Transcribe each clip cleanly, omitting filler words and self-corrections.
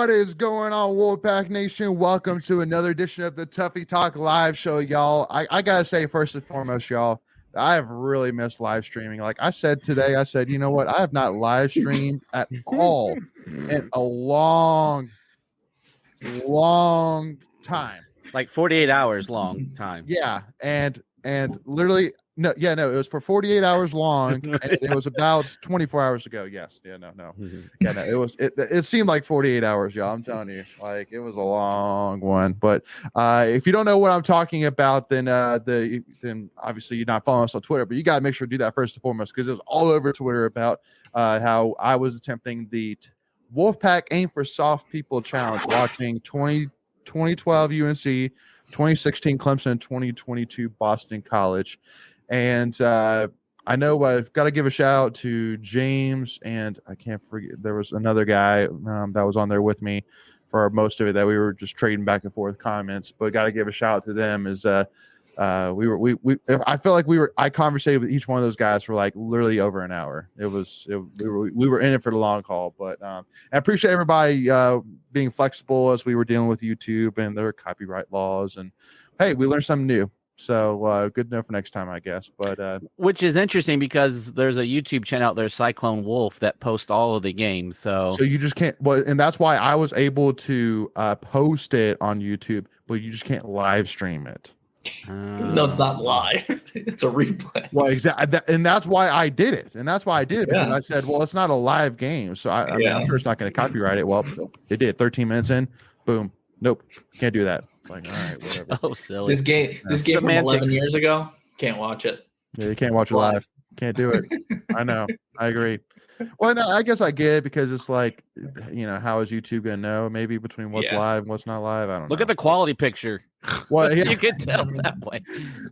What is going on, Wolfpack Nation? Welcome to another edition of the Tuffy Talk live show, y'all. I gotta say, first and foremost, y'all, I have really missed live streaming. Like I said today, you know what? I have not live streamed at all in a long time. Like 48 hours long time. Yeah, and literally no, it was for 48 hours long, and it was about 24 hours ago. Yes, it seemed like 48 hours, y'all. I'm telling you, like it was a long one. But if you don't know what I'm talking about, then obviously you're not following us on Twitter, but you got to make sure to do that first and foremost, because it was all over Twitter about how I was attempting the Wolfpack Aim for Soft People challenge, watching 2012 UNC, 2016 Clemson, 2022 Boston College. And I know I've got to give a shout out to James, and I can't forget, there was another guy that was on there with me for most of it that we were just trading back and forth comments, but got to give a shout out to them. Is I feel like I conversated with each one of those guys for like literally over an hour. We were in it for the long haul, but I appreciate everybody being flexible as we were dealing with YouTube and their copyright laws, and hey, we learned something new. So good to know for next time, I guess. But which is interesting because there's a YouTube channel out there, Cyclone Wolf, that posts all of the games. So you just can't. Well, and that's why I was able to post it on YouTube, but you just can't live stream it. No, it's not live. It's a replay. Well, exactly, and that's why I did it. Because I said, well, it's not a live game, so I mean, I'm sure it's not going to copyright it. Well, it did. 13 minutes in, boom. Nope, can't do that. Like, all right, whatever. So silly. This game from 11 years ago, can't watch it. Yeah, you can't watch it live. Can't do it. I know. I agree. Well, no, I guess I get it, because it's like, you know, how is YouTube gonna know maybe between what's live and what's not live? I don't know. Look at the quality picture. Well, yeah. You can tell that way.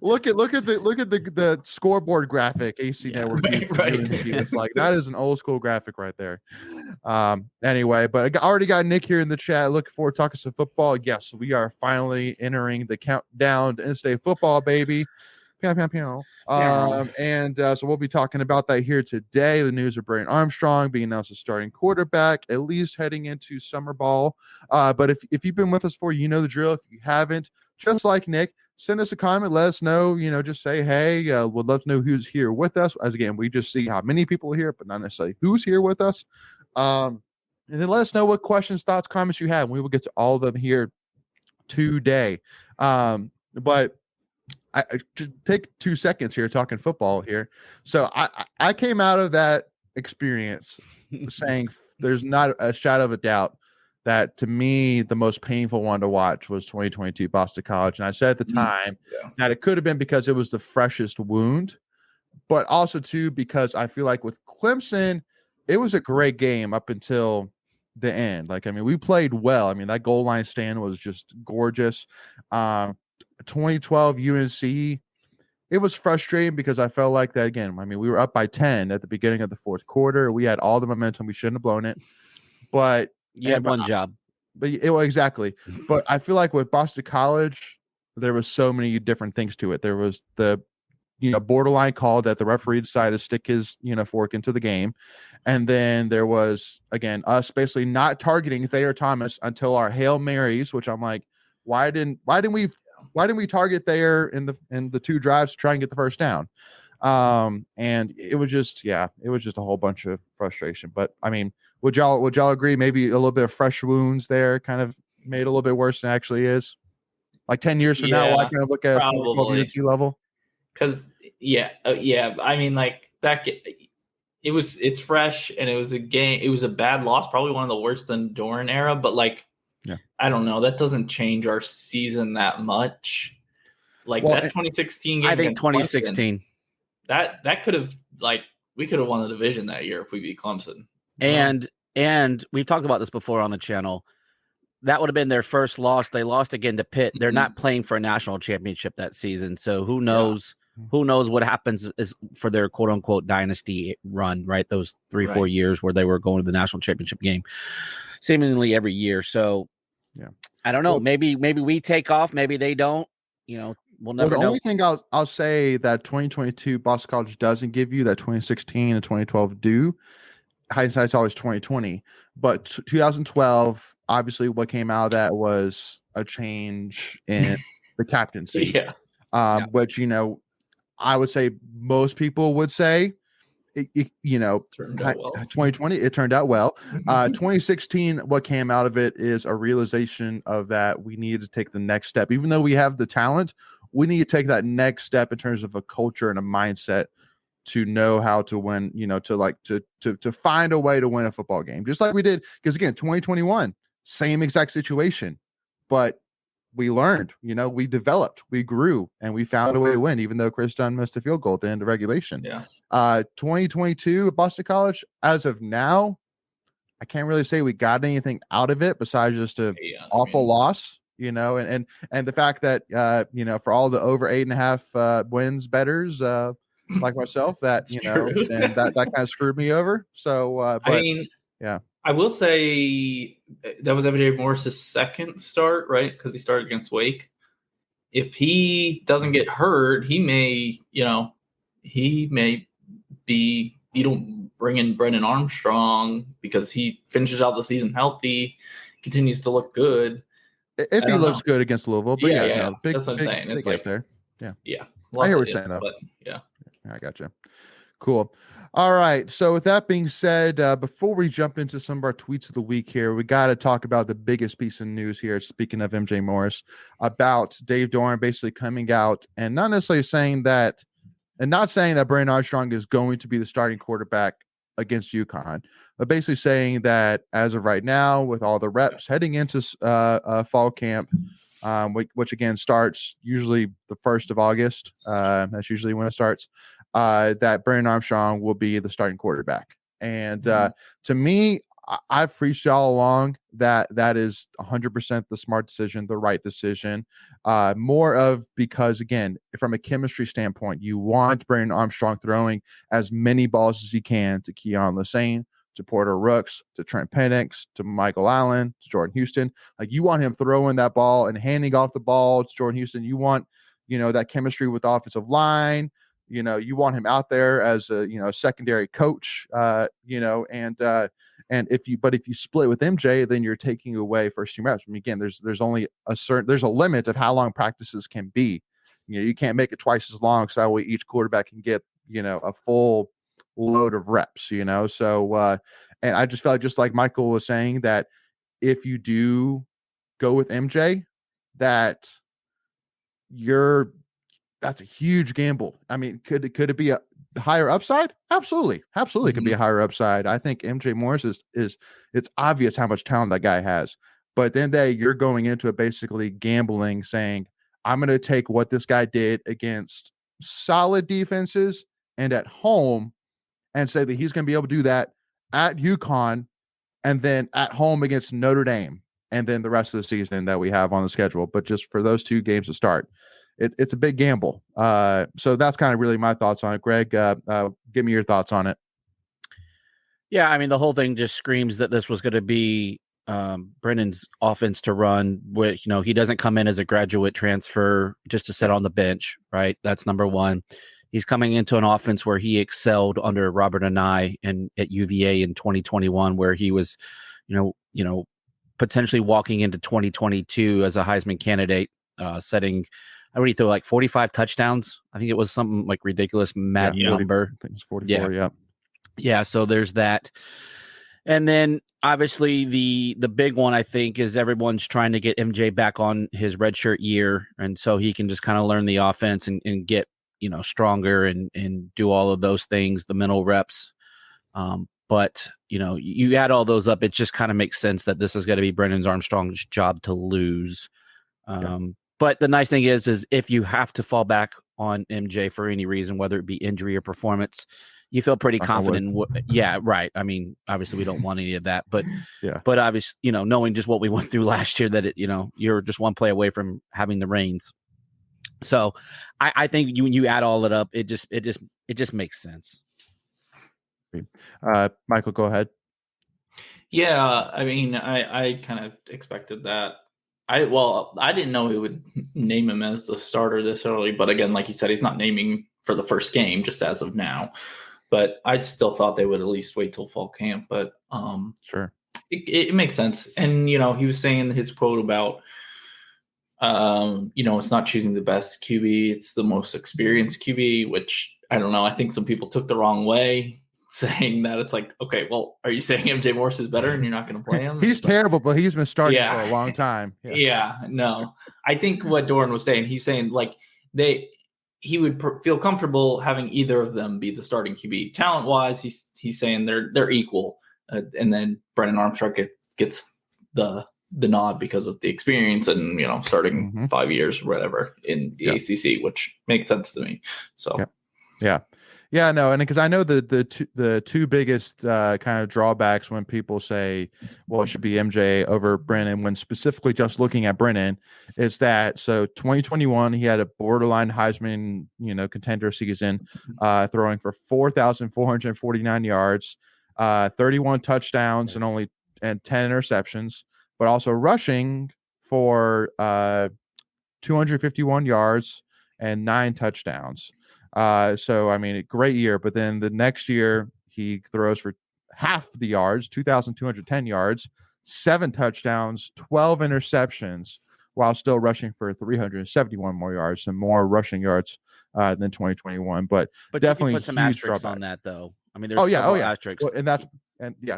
Look at the scoreboard graphic. AC Network. Right. It's like that is an old school graphic right there. Anyway, but I already got Nick here in the chat. Looking forward to talking some football. Yes, we are finally entering the countdown to in-state football, baby. Pew, pew, pew. So we'll be talking about that here today. The news of Brennan Armstrong being announced as starting quarterback, at least heading into summer ball. But if you've been with us for, you know the drill. If you haven't, just like Nick, send us a comment. Let us know. You know, just say, hey, we'd love to know who's here with us. As again, we just see how many people are here, but not necessarily who's here with us. And then let us know what questions, thoughts, comments you have. We will get to all of them here today. But I just take 2 seconds here talking football here. So I came out of that experience saying there's not a shadow of a doubt that, to me, the most painful one to watch was 2022 Boston College. And I said at the time that it could have been because it was the freshest wound, but also too because I feel like with Clemson, it was a great game up until the end. Like, I mean, we played well. I mean, that goal line stand was just gorgeous. 2012 UNC, it was frustrating because I felt like that again. I mean, we were up by 10 at the beginning of the fourth quarter. We had all the momentum. We shouldn't have blown it, but you had one job. But exactly. But I feel like with Boston College, there was so many different things to it. There was the borderline call that the referee decided to stick his fork into the game, and then there was again us basically not targeting Thayer Thomas until our Hail Marys, which I'm like, why didn't we target Thayer in the two drives to try and get the first down? And it was just a whole bunch of frustration. But I mean, would y'all agree maybe a little bit of fresh wounds there kind of made it a little bit worse than it actually is? Like 10 years from now, I kind of look at UNC level. Because I mean, like that. It's fresh, and it was a game. It was a bad loss, probably one of the worst in the Doran era. But like, I don't know. That doesn't change our season that much. Like that 2016 game. I think 2016. Clemson, that could have we could have won the division that year if we beat Clemson. And we've talked about this before on the channel. That would have been their first loss. They lost again to Pitt. They're not playing for a national championship that season. So who knows? Yeah. Who knows what happens is for their quote unquote dynasty run, right? Those 3-4 years where they were going to the national championship game seemingly every year. So I don't know. Well, maybe we take off. Maybe they don't. We'll never know. The only thing I'll say that 2022 Boston College doesn't give you that 2016 and 2012 do. Hindsight's always 2020, but 2012 obviously what came out of that was a change in the captaincy. Which, you know, I would say most people would say, you know, turned out well. 2020, it turned out well. 2016, what came out of it is a realization of that we needed to take the next step. Even though we have the talent, we need to take that next step in terms of a culture and a mindset to know how to win, you know, to find a way to win a football game, just like we did. Because again, 2021, same exact situation, but we learned, you know, we developed, we grew, and we found a way to win, even though Chris Dunn missed the field goal at the end of regulation. 2022 at Boston College, as of now, I can't really say we got anything out of it besides just a awful loss, you know, and the fact that you know, for all the over 8.5 wins betters like myself, that you know, and that kind of screwed me over. So but, I mean, I will say that was MJ Morris's second start, right? Because he started against Wake. If he doesn't get hurt, he may be, you don't bring in Brennan Armstrong because he finishes out the season healthy, continues to look good. If he looks good against Louisville, but no, that's what I'm saying. It's like there. I hear what you're saying, though. But I gotcha. Cool. All right. So with that being said, before we jump into some of our tweets of the week here, we got to talk about the biggest piece of news here. Speaking of MJ Morris, about Dave Doeren basically coming out and not necessarily saying that, and not saying that Brennan Armstrong is going to be the starting quarterback against UConn, but basically saying that as of right now, with all the reps heading into fall camp, which again starts usually the 1st of August. That's usually when it starts. That Brennan Armstrong will be the starting quarterback. And to me, I've preached all along that is 100% the smart decision, the right decision. More of because, again, from a chemistry standpoint, you want Brennan Armstrong throwing as many balls as he can to Keon Lassane, to Porter Rooks, to Trent Penix, to Michael Allen, to Jordan Houston. Like, you want him throwing that ball and handing off the ball to Jordan Houston. You want, you know, that chemistry with the offensive line. You know, you want him out there as a, you know, secondary coach, you know, and if you split with MJ, then you're taking away first team reps. I mean, again, there's only there's a limit of how long practices can be. You know, you can't make it twice as long, so that way each quarterback can get, you know, a full load of reps, you know. So and I just felt like, just like Michael was saying, that if you do go with MJ, that's a huge gamble. I mean, could it be a higher upside? Absolutely could be a higher upside. I think MJ Morris is it's obvious how much talent that guy has. But at the end of the day, you're going into it basically gambling, saying, I'm going to take what this guy did against solid defenses and at home and say that he's going to be able to do that at UConn and then at home against Notre Dame and then the rest of the season that we have on the schedule. But just for those 2 games to start, it's a big gamble. So that's kind of really my thoughts on it. Greg, give me your thoughts on it. Yeah, I mean, the whole thing just screams that this was going to be Brennan's offense to run. With, you know, he doesn't come in as a graduate transfer just to sit on the bench, right? That's number one. He's coming into an offense where he excelled under Robert Anae and at UVA in 2021, where he was, you know, potentially walking into 2022 as a Heisman candidate, setting. I already threw like 45 touchdowns. I think it was something like ridiculous mad number. I think it's 44. Yeah. So there's that. And then obviously the big one, I think, is everyone's trying to get MJ back on his redshirt year. And so he can just kind of learn the offense and get, you know, stronger and do all of those things, the mental reps. But, you know, you add all those up, it just kind of makes sense that this is going to be Brennan Armstrong's job to lose. But the nice thing is if you have to fall back on MJ for any reason, whether it be injury or performance, you feel pretty confident. Right. I mean, obviously we don't want any of that, but but obviously, you know, knowing just what we went through last year, that you know, you're just one play away from having the reins. So I think when you add all it up, it just makes sense. Michael, go ahead. Yeah, I mean, I kind of expected that. I didn't know he would name him as the starter this early, but again, like you said, he's not naming for the first game just as of now. But I still thought they would at least wait till fall camp. But sure. it makes sense. And, he was saying his quote about, it's not choosing the best QB, it's the most experienced QB, which I don't know. I think some people took the wrong way, saying that it's like, okay, well, are you saying MJ Morris is better and you're not going to play him? He's terrible, but he's been starting Yeah. for a long time. Yeah, no. I think what Doran was saying, he's saying like he would feel comfortable having either of them be the starting QB. Talent wise, he's saying they're equal, and then Brennan Armstrong gets the nod because of the experience and starting 5 years or whatever in the ACC, which makes sense to me. So yeah, no, and because I know the two biggest kind of drawbacks when people say, well, it should be MJ over Brennan, when specifically just looking at Brennan, is that 2021 he had a borderline Heisman contender season, throwing for 4,449 yards, 31 touchdowns and 10 interceptions, but also rushing for 251 yards and 9 touchdowns. So I mean, a great year, but then the next year he throws for half the yards, 2,210 yards, 7 touchdowns, 12 interceptions, while still rushing for 371 more yards, some more rushing yards than 2021. But definitely put some huge asterisks drawback on that, though. I mean, there's asterisks. Well,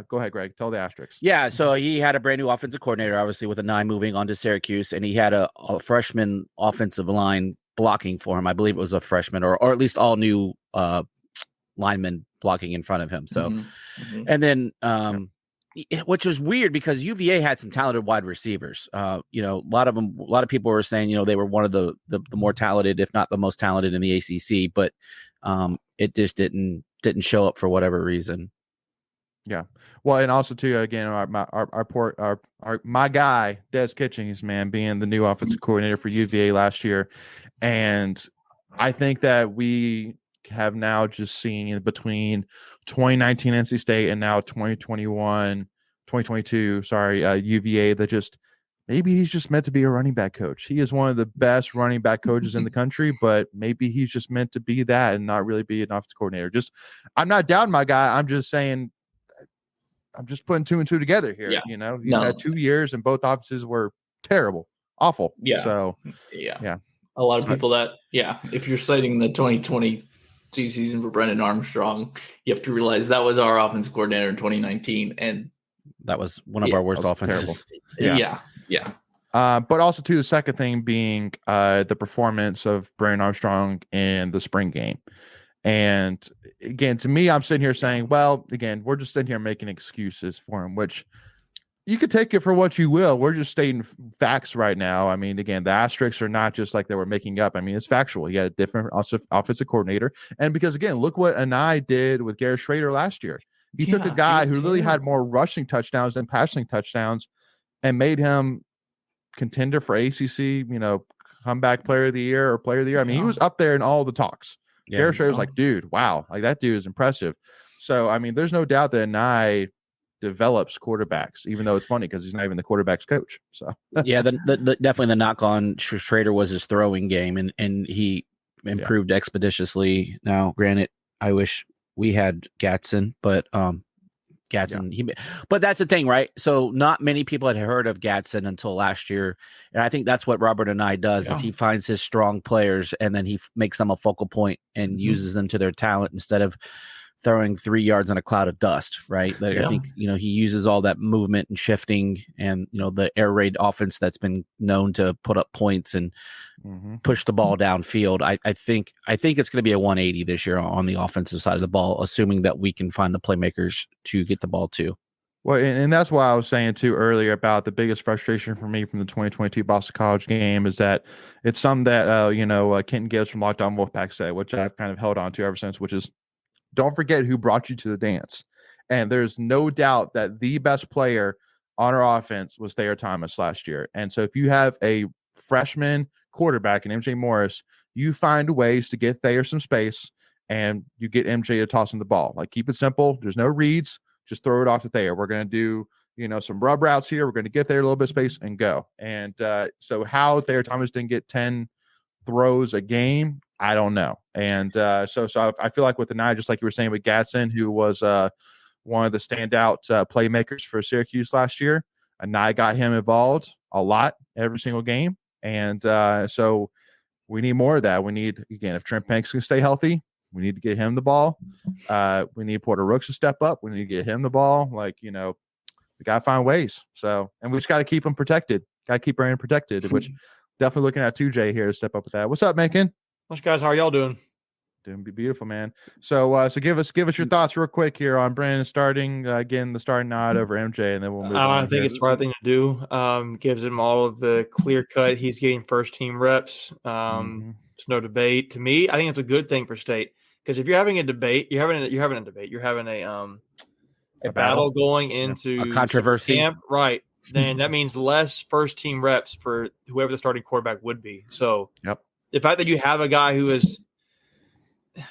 go ahead, Greg. Tell the asterisks. Yeah, so he had a brand new offensive coordinator, obviously, with Anai moving on to Syracuse, and he had a freshman offensive line blocking for him. I believe it was a freshman, or at least all new linemen blocking in front of him. So, and then, which was weird because UVA had some talented wide receivers. A lot of people were saying, they were one of the more talented, if not the most talented in the ACC, but it just didn't show up for whatever reason. Yeah. Well, and also too, again, my guy, Des Kitchings, man, being the new offensive coordinator for UVA last year. And I think that we have now just seen between 2019 NC State and now 2022, UVA, that just maybe he's just meant to be a running back coach. He is one of the best running back coaches in the country, but maybe he's just meant to be that and not really be an offensive coordinator. I'm not doubting my guy. I'm just saying, I'm just putting 2 and 2 together here. He's had 2 years and both offenses were terrible, awful. Yeah. So a lot of people if you're citing the 2022 season for Brennan Armstrong, you have to realize that was our offense coordinator in 2019, and that was one of our worst offenses. Yeah. But also too, the second thing being the performance of Brennan Armstrong in the spring game. And again, to me, I'm sitting here saying, well, again, we're just sitting here making excuses for him, which you could take it for what you will. We're just stating facts right now. I mean, again, the asterisks are not just like they were making up. I mean, it's factual. He had a different offensive coordinator. And because, again, look what Anai did with Garrett Schrader last year. He took a guy who really had more rushing touchdowns than passing touchdowns and made him contender for ACC, comeback player of the year or player of the year. I mean, he was up there in all the talks. Yeah, Garrett Schrader was like, dude, wow, like that dude is impressive. So, I mean, there's no doubt that Anai develops quarterbacks, even though it's funny because he's not even the quarterback's coach. So, definitely the knock on Schrader was his throwing game, and he improved expeditiously. Now, granted, I wish we had Gatson, but but that's the thing, right? So not many people had heard of Gatson until last year. And I think that's what Robert Anai does is he finds his strong players and then he makes them a focal point and uses them to their talent instead of throwing 3 yards in a cloud of dust, right? Like, I think, he uses all that movement and shifting and, the air raid offense that's been known to put up points and push the ball downfield. I think it's going to be a 180 this year on the offensive side of the ball, assuming that we can find the playmakers to get the ball to. Well, and that's why I was saying too earlier about the biggest frustration for me from the 2022 Boston College game is that it's something that, Kenton Gibbs from Locked On Wolfpack said, which I've kind of held on to ever since, which is, don't forget who brought you to the dance. And there's no doubt that the best player on our offense was Thayer Thomas last year. And so if you have a freshman quarterback in MJ Morris, you find ways to get Thayer some space and you get MJ to toss him the ball. Like, keep it simple. There's no reads. Just throw it off to Thayer. We're going to do, some rub routes here. We're going to get there a little bit of space and go. And so how Thayer Thomas didn't get 10 throws a game, I don't know. And so I feel like with Anai, just like you were saying with Gatson, who was one of the standout playmakers for Syracuse last year. And I got him involved a lot every single game. And so we need more of that. We need, again, if Trent Banks can stay healthy, we need to get him the ball. We need Porter Rooks to step up. We need to get him the ball. Like, we got to find ways. So, and we just got to keep him protected. Got to keep Brandon protected, which definitely looking at 2J here to step up with that. What's up, Macon? What's guys? How are y'all doing? Doing beautiful, man. So, so give us your thoughts real quick here on Brandon starting again, the starting nod over MJ, and then we'll move on. I think it's the right thing to do. Gives him all of the clear cut. He's getting first team reps. It's no debate. To me, I think it's a good thing for State, because if you're having a debate, you're having a battle going into a controversy, camp, right? Then that means less first team reps for whoever the starting quarterback would be. So, the fact that you have a guy who is,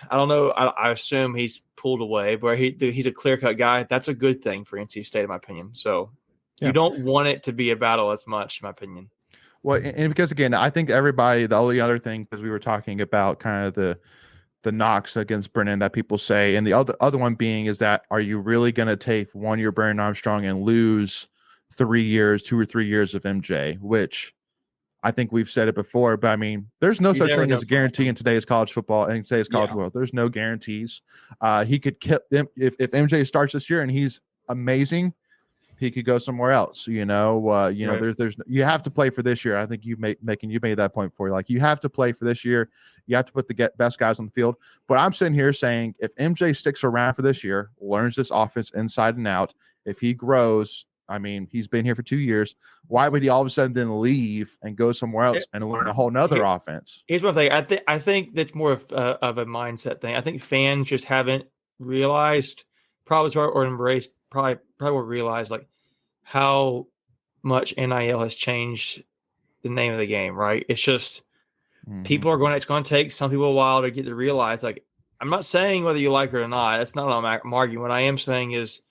I don't know, I assume he's pulled away, but he's a clear cut guy. That's a good thing for NC State, in my opinion. So you don't want it to be a battle as much, in my opinion. Well, and because again, I think everybody, the only other thing, because we were talking about kind of the knocks against Brennan that people say, and the other one being is that, are you really going to take 1 year Brennan Armstrong and lose 2 or 3 years of MJ? Which I think we've said it before, but I mean, there's no such thing as a guarantee in today's college football and today's college world. There's no guarantees. He could kill them if MJ starts this year and he's amazing. He could go somewhere else. Right. There's you have to play for this year. I think you made that point before. Like, you have to play for this year. You have to put the best guys on the field. But I'm sitting here saying, if MJ sticks around for this year, learns this offense inside and out, if he grows. I mean, he's been here for 2 years. Why would he all of a sudden then leave and go somewhere else and learn a whole nother offense? Here's one thing. I think that's more of a mindset thing. I think fans just haven't realized, or embraced, probably will realize like how much NIL has changed the name of the game. Right? It's just people are going. It's going to take some people a while to get to realize. Like, I'm not saying whether you like it or not. That's not what I'm arguing. What I am saying is,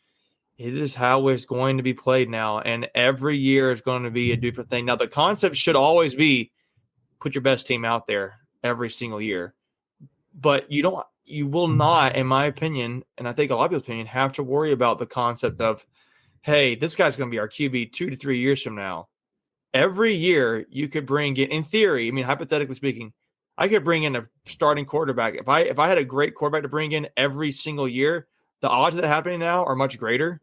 it is how it's going to be played now, and every year is going to be a different thing. Now, the concept should always be put your best team out there every single year, but you will not, in my opinion, and I think a lot of people's opinion, have to worry about the concept of, hey, this guy's going to be our QB 2 to 3 years from now. Every year, you could bring in theory, I mean, hypothetically speaking, I could bring in a starting quarterback. If I had a great quarterback to bring in every single year, the odds of that happening now are much greater.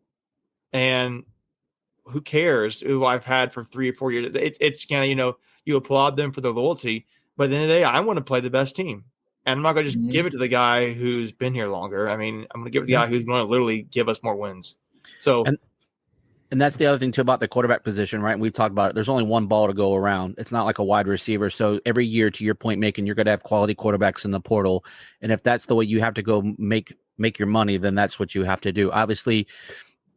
And who cares who I've had for 3 or 4 years? It's kind of, you applaud them for their loyalty, but at the end of the day, I want to play the best team. And I'm not going to just give it to the guy who's been here longer. I mean, I'm going to give it to the guy who's going to literally give us more wins. So, and that's the other thing too about the quarterback position, right? We've talked about it. There's only one ball to go around. It's not like a wide receiver. So every year, to your point, Macon, you're going to have quality quarterbacks in the portal. And if that's the way you have to go make your money, then that's what you have to do. Obviously,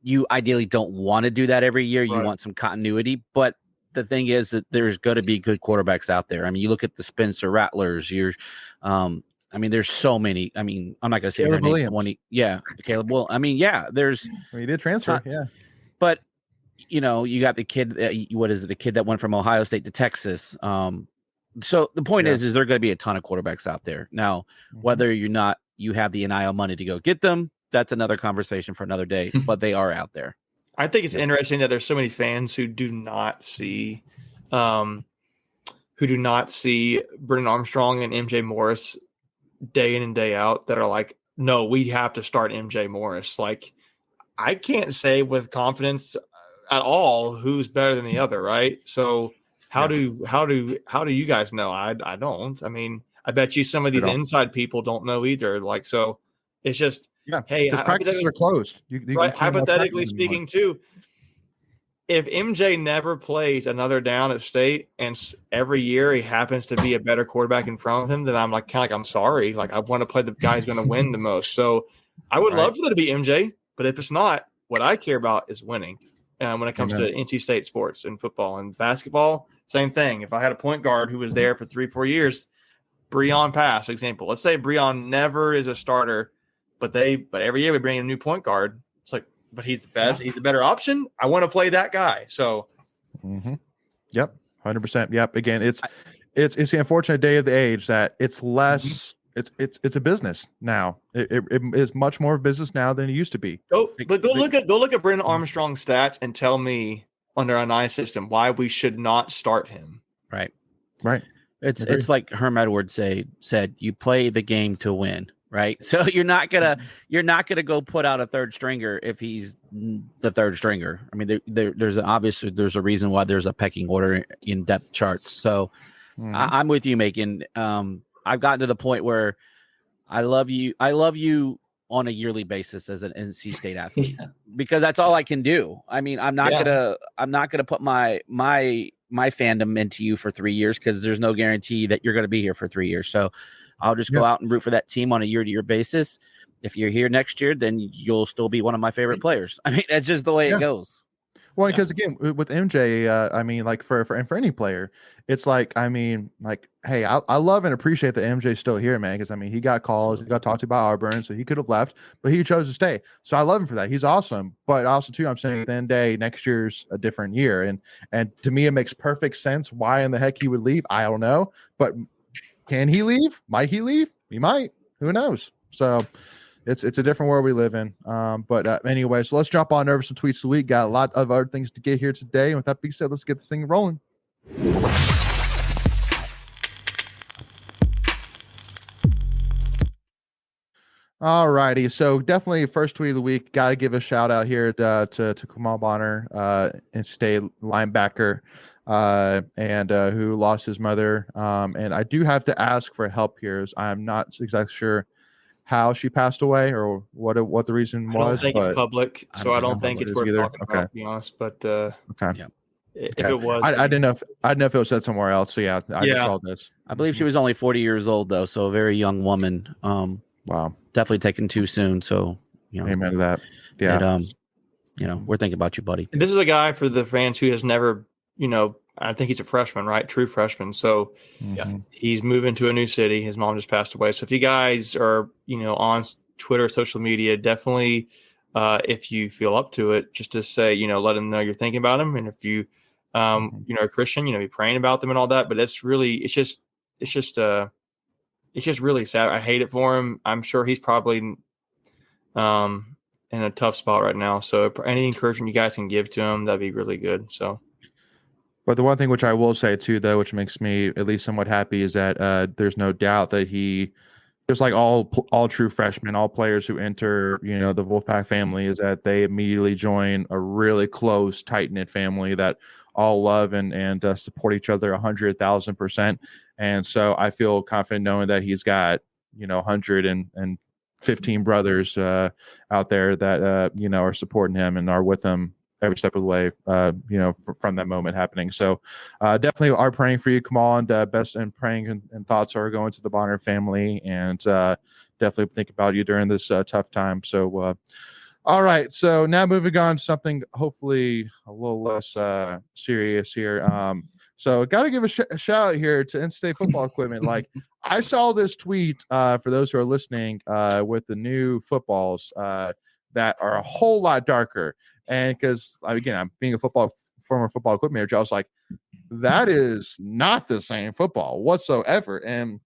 you ideally don't want to do that every year. You want some continuity, but the thing is that there's going to be good quarterbacks out there. I mean, you look at the Spencer Rattlers. There's so many. I mean, I'm not going to say Caleb 20. Yeah, Caleb. Well, I mean, yeah, there's. He did transfer. Yeah, but you got the kid. What is it? The kid that went from Ohio State to Texas. So the point is there are going to be a ton of quarterbacks out there now. Whether you have the NIL money to go get them, that's another conversation for another day, but they are out there. I think it's interesting that there's so many fans who do not see Brennan Armstrong and MJ Morris day in and day out that are like, no, we have to start MJ Morris. Like, I can't say with confidence at all who's better than the other, right? So how do you guys know? I don't. I mean, I bet you some of these inside people don't know either. Like, so it's just, hey, practices are closed. Right, hypothetically speaking, too, if MJ never plays another down at State and every year he happens to be a better quarterback in front of him, then I'm like, I'm sorry. Like, I want to play the guy who's going to win the most. So I would love for that to be MJ, but if it's not, what I care about is winning. When it comes to NC State sports and football and basketball, same thing. If I had a point guard who was there for 3-4 years, Breon Pass, example. Let's say Breon never is a starter, but every year we bring in a new point guard. It's like, but he's the best. He's the better option. I want to play that guy. So, yep, 100%. Yep. Again, it's the unfortunate day of the age that it's less it's a business now. It is much more of a business now than it used to be. Go look at Brennan Armstrong's stats and tell me under a nice system why we should not start him. Right. Agreed. It's like Herm Edwards said, you play the game to win, right? So you're not gonna go put out a third stringer if he's the third stringer. I mean, there's a reason why there's a pecking order in depth charts. So I'm with you, Macon. I've gotten to the point where I love you on a yearly basis as an NC State athlete because that's all I can do. I mean, I'm not gonna put my fandom into you for 3 years because there's no guarantee that you're going to be here for 3 years. So I'll just go out and root for that team on a year-to-year basis. If you're here next year, then you'll still be one of my favorite players. I mean, that's just the way it goes. Well, because again, with MJ, I mean, like for any player, it's like, I mean, like, hey, I love and appreciate that MJ's still here, man. Because I mean, he got calls, he got talked to by Auburn, so he could have left, but he chose to stay. So I love him for that. He's awesome. But also too, I'm saying at the end of the day, next year's a different year, and to me, it makes perfect sense. Why in the heck he would leave? I don't know. But can he leave? Might he leave? He might. Who knows? So. It's a different world we live in. But anyway, so let's jump on over some tweets of the week. Got a lot of other things to get here today. And with that being said, let's get this thing rolling. All righty. So definitely first tweet of the week. Got to give a shout out here to Kamal Bonner, and State linebacker, and who lost his mother. And I do have to ask for help here, as I'm not exactly sure how she passed away or what the reason was. I don't think it's public, so I don't think it's worth talking about, to be honest. But okay. If it was, I didn't know if it was said somewhere else. So I just saw this. I believe she was only 40 years old though, so a very young woman. Wow, definitely taken too soon. So amen to that. Yeah, we're thinking about you, buddy. And this is a guy for the fans who has never, I think he's a freshman, right? True freshman. So he's moving to a new city. His mom just passed away. So if you guys are, on Twitter, social media, definitely, if you feel up to it, just to say, let them know you're thinking about him. And if you, are a Christian, be praying about them and all that. But it's just really sad. I hate it for him. I'm sure he's probably, in a tough spot right now. So any encouragement you guys can give to him, that'd be really good. So. But the one thing which I will say too, though, which makes me at least somewhat happy, is that there's no doubt that he, just like all true freshmen, all players who enter, the Wolfpack family, is that they immediately join a really close, tight-knit family that all love and support each other 100,000%. And so I feel confident knowing that he's got 115 brothers out there that are supporting him and are with him every step of the way, from that moment happening. So definitely are praying for you, Kamal, and best and praying and thoughts are going to the Bonner family, and definitely think about you during this tough time. So, all right. So now moving on to something hopefully a little less serious here. So got to give a shout out here to in-state football equipment. Like I saw this tweet for those who are listening with the new footballs that are a whole lot darker. And because, again, I'm being a former football equipment manager, I was like, that is not the same football whatsoever. And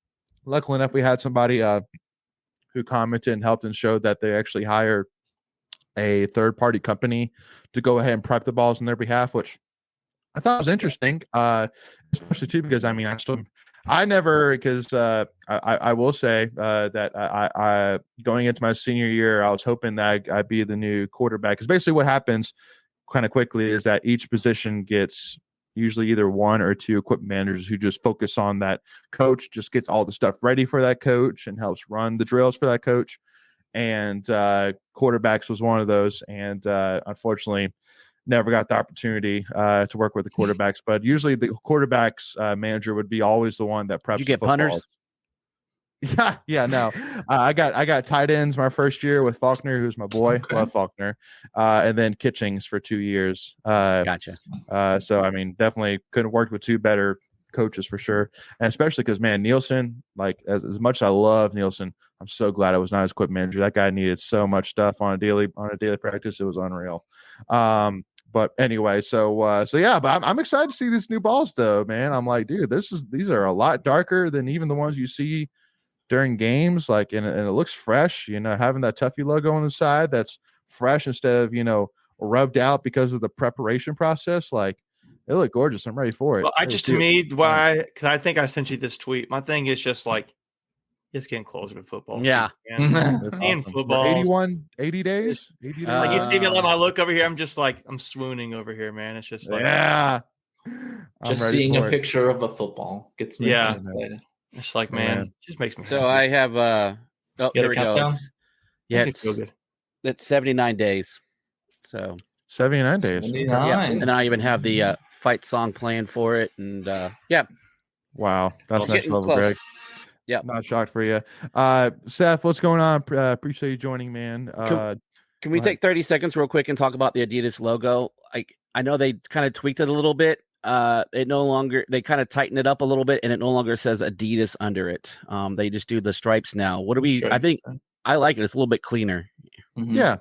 luckily enough, we had somebody who commented and helped and showed that they actually hired a third-party company to go ahead and prep the balls on their behalf, which I thought was interesting, especially too because, I will say that I going into my senior year, I was hoping that I'd be the new quarterback. Because basically what happens kind of quickly is that each position gets usually either one or two equipment managers who just focus on that coach, just gets all the stuff ready for that coach and helps run the drills for that coach. And quarterbacks was one of those. And unfortunately, never got the opportunity to work with the quarterbacks, but usually the quarterbacks manager would be always the one that preps. Did you get punters? Yeah, no. I got tight ends my first year with Faulkner, who's my boy. Okay. Love Faulkner, and then Kitchings for 2 years. Gotcha. So definitely couldn't work with two better coaches for sure, and especially because Nielsen, like as much as I love Nielsen, I'm so glad I was not his equipment manager. That guy needed so much stuff on a daily practice. It was unreal. But anyway, so yeah, but I'm excited to see these new balls though, man. I'm like, dude, these are a lot darker than even the ones you see during games, like, and it looks fresh, having that Tuffy logo on the side that's fresh instead of, rubbed out because of the preparation process. Like, it looked gorgeous. I'm ready for it. Well, because I think I sent you this tweet. My thing is just like, it's getting closer to football. Yeah. And football. 80 days? 80 days? Like, you see me let my look over here. I'm just like, I'm swooning over here, man. It's just like, yeah. Just seeing a picture of a football gets me excited. It's like, man, it just makes me so happy. I have here we go. It's 79 days. So 79 days. 79. Yeah. And I even have the fight song playing for it. And wow, that's next level, close. Greg. Yeah, not shocked for you. Seth, what's going on? Appreciate you joining, man. Can we take 30 seconds real quick and talk about the Adidas logo? I know they kind of tweaked it a little bit. They kind of tightened it up a little bit, and it no longer says Adidas under it. They just do the stripes now. I think I like it. It's a little bit cleaner. Mm-hmm. Yeah.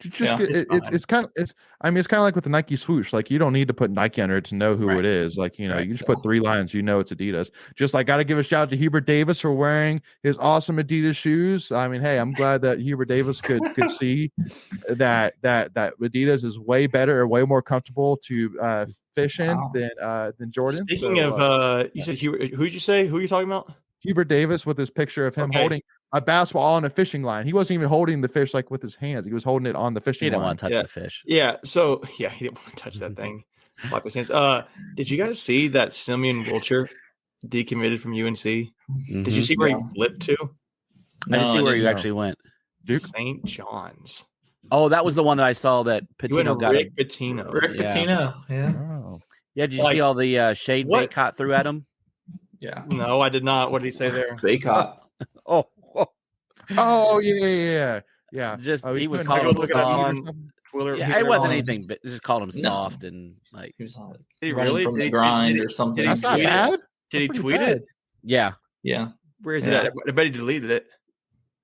It's kind of like with the Nike swoosh. Like, you don't need to put Nike under it to know who it is. Like, you just put 3 lines, it's Adidas. Just like, got to give a shout out to Hubert Davis for wearing his awesome Adidas shoes. I mean, hey, I'm glad that Hubert Davis could see that Adidas is way better or way more comfortable to fish in than Jordan. Speaking of, you said Hubert. Who did you say? Who are you talking about? Hubert Davis with his picture of him holding a basketball on a fishing line. He wasn't even holding the fish like with his hands. He was holding it on the fishing line. He didn't want to touch the fish. Yeah. So he didn't want to touch that thing. Did you guys see that Simeon Wilcher decommitted from UNC? Mm-hmm. Did you see where he flipped to? I didn't see where he actually went. Duke? St. John's. Oh, that was the one that I saw that Pitino got. Rick Pitino. Yeah. Oh. Yeah. Did you see all the shade Baycott threw at him? Yeah. No, I did not. What did he say there? Baycott. Oh yeah. Just he was calling him soft. Twitter. Yeah, it wasn't anything, but just called him soft and like. He was like, did he really from the grind or something? That's not bad. Did he tweet it? Yeah. Where is it at? I bet he deleted it.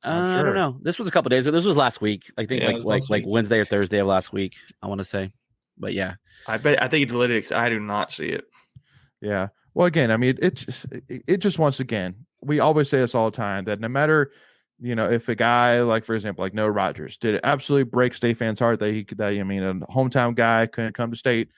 I don't know. This was a couple days ago. This was last week. I think like Wednesday or Thursday of last week, I want to say. But yeah. I think he deleted it because I do not see it. Yeah. Well, again, I mean, it just once again, we always say this all the time that no matter, if a guy like, for example, like Noah Rogers did it absolutely break state fans' heart that a hometown guy couldn't come to state.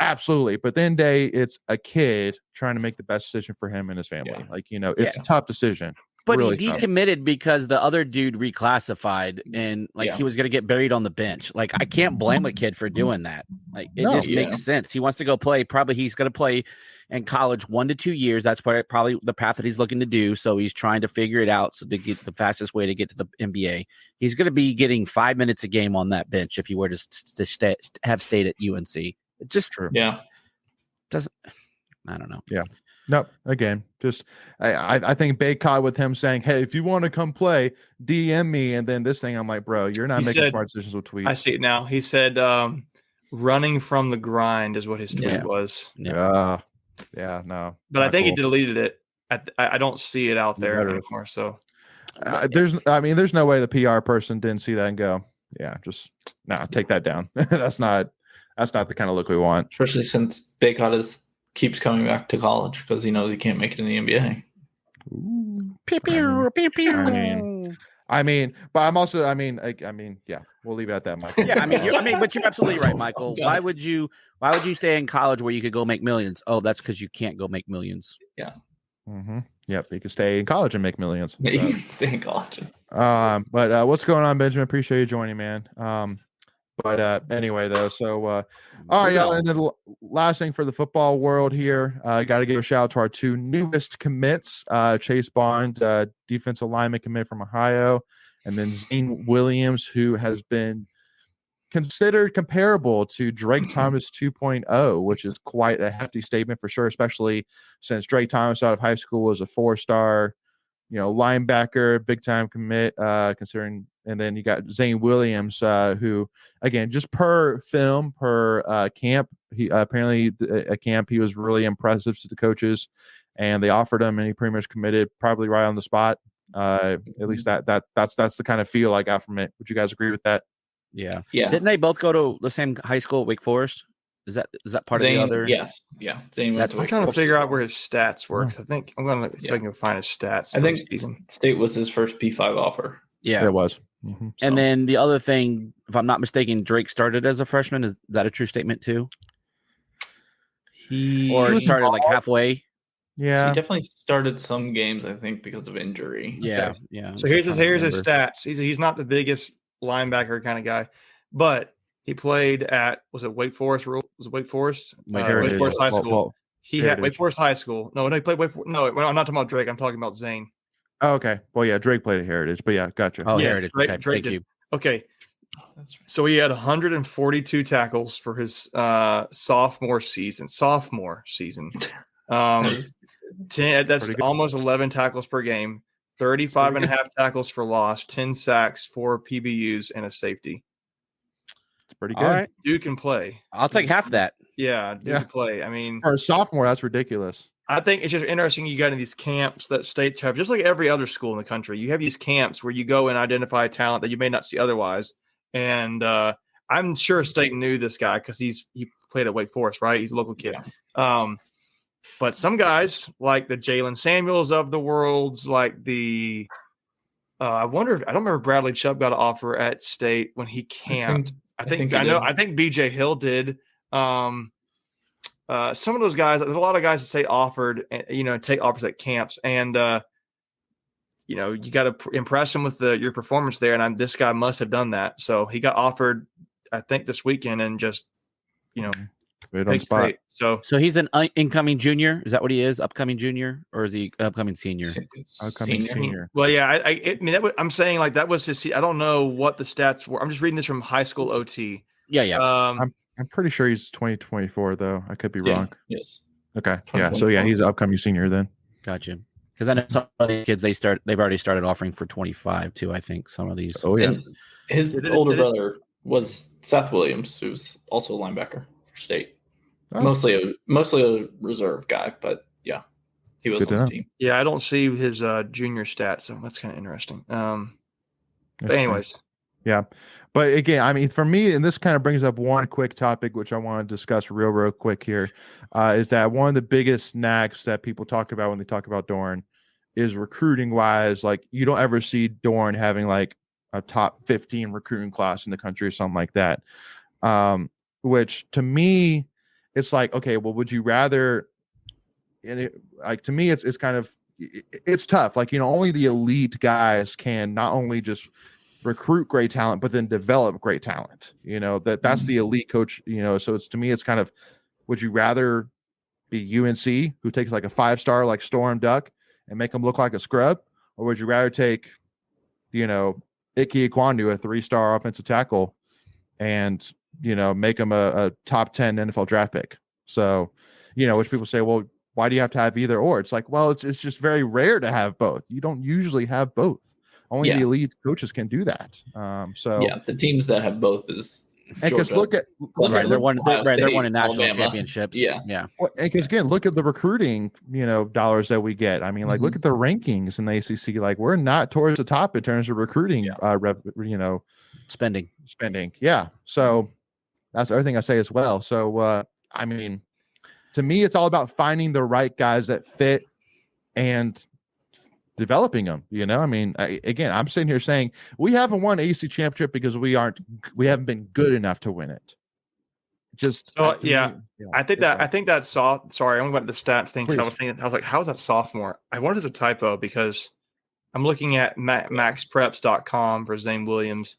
Absolutely. But then it's a kid trying to make the best decision for him and his family. Yeah. It's a tough decision. But really he decommitted because the other dude reclassified and he was going to get buried on the bench. Like, I can't blame a kid for doing that. Like, it just makes sense. He wants to go play. Probably he's going to play in college 1 to 2 years. That's probably the path that he's looking to do. So he's trying to figure it out. So to get the fastest way to get to the NBA, he's going to be getting 5 minutes a game on that bench if he were to have stayed at UNC. It's just true. Yeah. Doesn't. I don't know. Yeah. Nope. Again, just I think Baycott with him saying, "Hey, if you want to come play, DM me." And then this thing, I'm like, "Bro, you're not making smart decisions with tweets." I see it now. He said, "Running from the grind" is what his tweet was. Yeah. No. But I think he deleted it. I don't see it out there anymore. So there's no way the PR person didn't see that and go, "Yeah, just take that down." That's not the kind of look we want. Especially since Baycott keeps coming back to college because he knows he can't make it in the NBA. I mean, but I'm also, yeah, we'll leave it at that, Michael. Yeah, but you're absolutely right, Michael. Why would you stay in college where you could go make millions? Oh, that's because you can't go make millions. Yeah. Mm-hmm. Yep, you can stay in college and make millions. Yeah, you can stay in college. But what's going on, Benjamin? Appreciate you joining, man. But anyway, though, so all right, y'all. And then the last thing for the football world here, got to give a shout out to our 2 newest commits: Chase Bond, defensive lineman commit from Ohio, and then Zane Williams, who has been considered comparable to Drake Thomas 2.0, which is quite a hefty statement for sure, especially since Drake Thomas out of high school was a 4-star, linebacker, big time commit, considering. And then you got Zane Williams, who, again, just per camp, he apparently at camp he was really impressive to the coaches, and they offered him, and he pretty much committed, probably right on the spot. At least that's the kind of feel I got from it. Would you guys agree with that? Yeah. Didn't they both go to the same high school at Wake Forest? Is that part Zane, of the other? Yes. Yeah. Zane went That's to I'm Wake trying to Forest. figure out where his stats were. 'Cause I think I'm going to see if I can find his stats. I for think the season. State was his first P5 offer. Yeah. It was. Mm-hmm. And then the other thing, if I'm not mistaken, Drake started as a freshman. Is that a true statement too? Or He started like halfway? Yeah. He definitely started some games, I think, because of injury. Yeah. Okay. Yeah. So here's his stats. He's not the biggest linebacker kind of guy, but he played at Wake Forest? Was it Wake Forest? Wake Forest High School. He had Wake Forest High School. No, he played No, I'm not talking about Drake. I'm talking about Zane. Oh, okay. Well, yeah, Drake played at Heritage, but yeah, gotcha. Oh, Yeah, Heritage. Drake, Okay. Drake Thank did. you. Okay. That's right. So he had 142 tackles for his sophomore season. 10, that's almost 11 tackles per game, 35 and a half tackles for loss, 10 sacks, 4 PBUs, and a safety. It's pretty good. All right. Dude can play. I'll take half that. Yeah, dude can play. I mean, For a sophomore, that's ridiculous. I think it's just interesting you got in these camps that states have, just like every other school in the country. You have these camps where you go and identify talent that you may not see otherwise. And I'm sure State knew this guy because he played at Wake Forest, right? He's a local kid. Yeah. But some guys like the Jalen Samuels of the worlds, like the I don't remember Bradley Chubb got an offer at State when he camped. I think BJ Hill did. Some of those guys, there's a lot of guys that State offered, take offers at camps, and you got to impress him with your performance there. And this guy must have done that. So he got offered, I think, this weekend, and just on spot. So he's an incoming junior. Is that what he is? Upcoming junior, or is he an upcoming senior? Upcoming senior. Well, yeah. I'm saying like that was his. I don't know what the stats were. I'm just reading this from high school OT. Yeah. I'm pretty sure he's 2024 though. I could be wrong. Yes. Okay. Yeah. So yeah, he's an upcoming senior then. Gotcha. Because I know some of the kids they've already started offering for 25 too. I think some of these. Oh yeah. And his older brother was Seth Williams, who's also a linebacker for State. Oh. Mostly a reserve guy, but yeah, he was on the team. Yeah, I don't see his junior stats, so that's kind of interesting. But anyways, yeah. But again, I mean, for me, and this kind of brings up one quick topic, which I want to discuss real quick here, is that one of the biggest knacks that people talk about when they talk about Dorn is recruiting wise. Like, you don't ever see Dorn having like a top 15 recruiting class in the country or something like that. Which to me, it's like, okay, well, would you rather? And to me, it's kind of, it's tough. Like, only the elite guys can not only just recruit great talent, but then develop great talent. That's the elite coach. So it's, to me, it's kind of, would you rather be UNC, who takes like a 5-star like Storm Duck and make them look like a scrub, or would you rather take, Ike Ikwandu, a 3-star offensive tackle, and make him a top 10 NFL draft pick? So, which people say, well, why do you have to have either or? It's like, well, it's just very rare to have both. You don't usually have both. Only the elite coaches can do that. So yeah, the teams that have both is because look at they're one in national championships. Yeah. Well, because again, look at the recruiting dollars that we get. I mean, like look at the rankings in the ACC. Like, we're not towards the top in terms of recruiting. Spending. Yeah. So that's everything I say as well. So I mean, to me, it's all about finding the right guys that fit and developing them. I mean, again, I'm sitting here saying we haven't won AC championship because we haven't been good enough to win it. Just I think that's soft. Sorry, I'm going about the stat thing because I was like, how is that sophomore? I wonder if it's a typo because I'm looking at maxpreps.com for Zane Williams,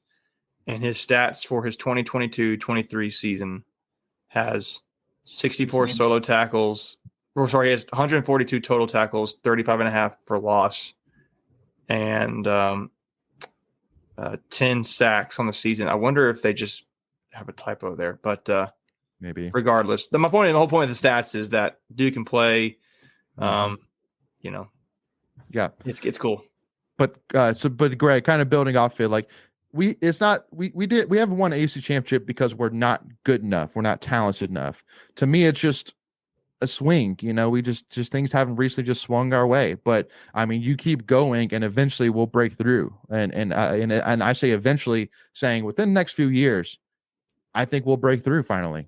and his stats for his 2022-23 season has 64 solo tackles. He has 142 total tackles, 35 and a half for loss, and 10 sacks on the season. I wonder if they just have a typo there, but maybe. Regardless, the whole point of the stats is that Duke can play. Yeah, it's cool. But Greg, kind of building off it, like we haven't won an AC championship because we're not good enough. We're not talented enough. To me, it's just a swing. We just things haven't recently just swung our way. But I mean, you keep going, and eventually we'll break through. And I say eventually, saying within the next few years, I think we'll break through finally.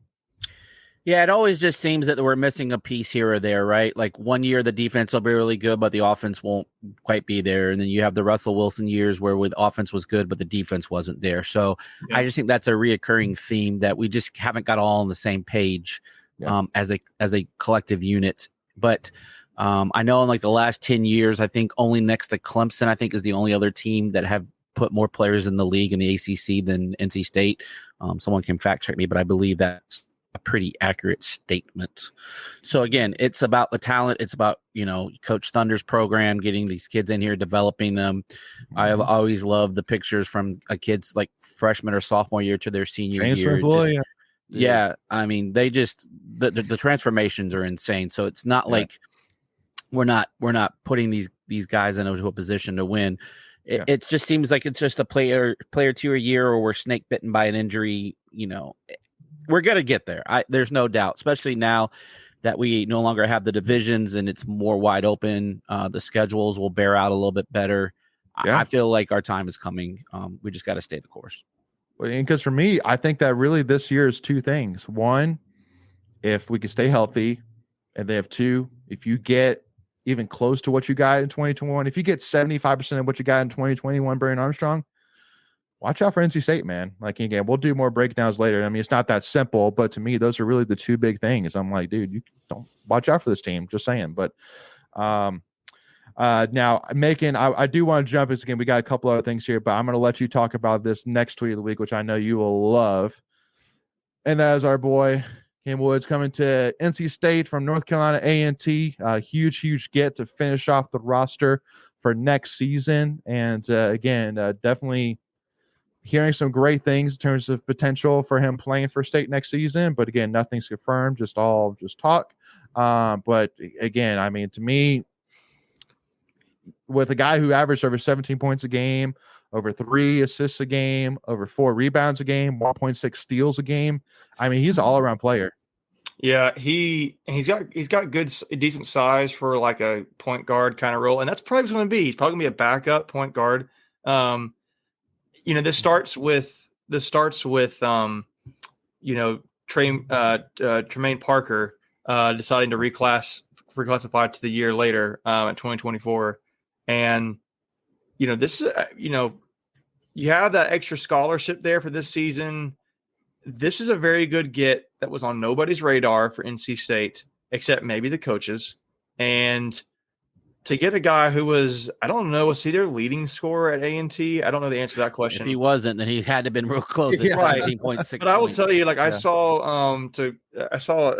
Yeah, it always just seems that we're missing a piece here or there, right? Like one year the defense will be really good, but the offense won't quite be there. And then you have the Russell Wilson years where the offense was good, but the defense wasn't there. So I just think that's a reoccurring theme that we just haven't got all on the same page as a collective unit. But I know in like the last 10 years, I think only next to Clemson, I think is the only other team that have put more players in the league in the ACC than NC State. Someone can fact check me, but I believe that's a pretty accurate statement. So again, it's about the talent. It's about, Coach Thunder's program, getting these kids in here, developing them. I have always loved the pictures from a kid's like freshman or sophomore year to their senior year. Yeah. I mean, they just, the transformations are insane. So it's not like we're not putting these guys into a position to win. It just seems like it's just a player two a year, or we're snake bitten by an injury. We're going to get there. There's no doubt, especially now that we no longer have the divisions and it's more wide open. The schedules will bear out a little bit better. I feel like our time is coming. We just got to stay the course. Because for me, I think that really this year is two things. One, if we can stay healthy, and they have two, if you get even close to what you got in 2021, if you get 75% of what you got in 2021, Brennan Armstrong, watch out for NC State, man. Like, again, we'll do more breakdowns later. I mean, it's not that simple, but to me, those are really the two big things. I'm like, dude, you don't watch out for this team. Just saying. But now, Macon, I do want to jump. Again, we got a couple other things here, but I'm going to let you talk about this next tweet of the week, which I know you will love. And that is our boy, Cam Woods, coming to NC State from North Carolina A&T. Huge get to finish off the roster for next season. And again, definitely hearing some great things in terms of potential for him playing for State next season. But again, nothing's confirmed, just talk. But again, I mean, to me, with a guy who averaged over 17 points a game, over 3 assists a game, over 4 rebounds a game, 1.6 steals a game, I mean, he's an all-around player. Yeah, he's got good, decent size for like a point guard kind of role, and that's probably what he's going to be. He's probably going to be a backup point guard. This starts with Tremaine Parker deciding to reclassify to the year later in 2024, and this is you have that extra scholarship there for this season. This is a very good get that was on nobody's radar for NC State, except maybe the coaches. And to get a guy who was, I don't know, was he their leading scorer at A&T? I don't know the answer to that question. If he wasn't, then he had to have been real close at 17.6. But I will tell you, like, I saw a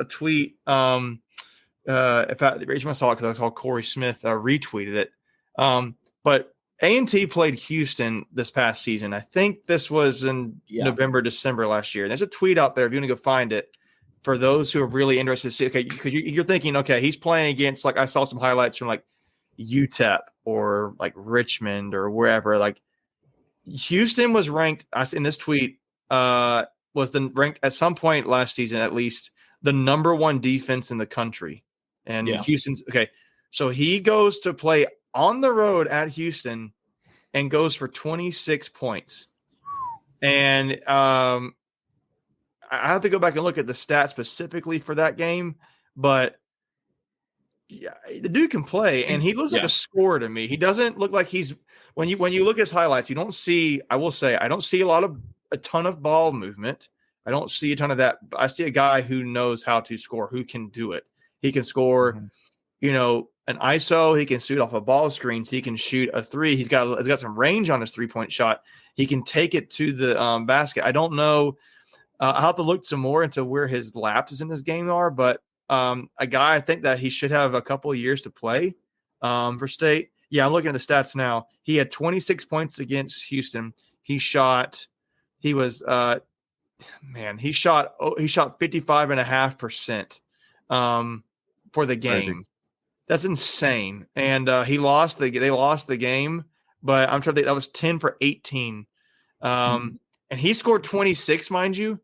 tweet. If I originally saw it because I saw Corey Smith retweeted it. But A&T played Houston this past season. I think this was in November, December last year. And there's a tweet out there if you want to go find it for those who are really interested to see. Okay, because you're thinking, okay, he's playing against, like, I saw some highlights from like UTEP or like Richmond or wherever. Like, Houston was ranked in this tweet was ranked at some point last season, at least, the number 1 defense in the country. And Houston's okay. So he goes to play on the road at Houston and goes for 26 points. And I have to go back and look at the stats specifically for that game, but the dude can play, and he looks like a scorer to me. He doesn't look like he's when you look at his highlights, you don't see, I will say, I don't see a ton of ball movement. I don't see a ton of that. I see a guy who knows how to score, who can do it. He can score, an ISO. He can shoot off of ball screens. He can shoot a 3. He's got some range on his 3-point shot. He can take it to the basket. I don't know. I'll have to look some more into where his lapses in his game are, but a guy I think that he should have a couple of years to play for State. Yeah, I'm looking at the stats now. He had 26 points against Houston. He shot 55.5% for the game. Crazy. That's insane. And they lost the game, but I'm sure that was 10 for 18. And he scored 26, mind you.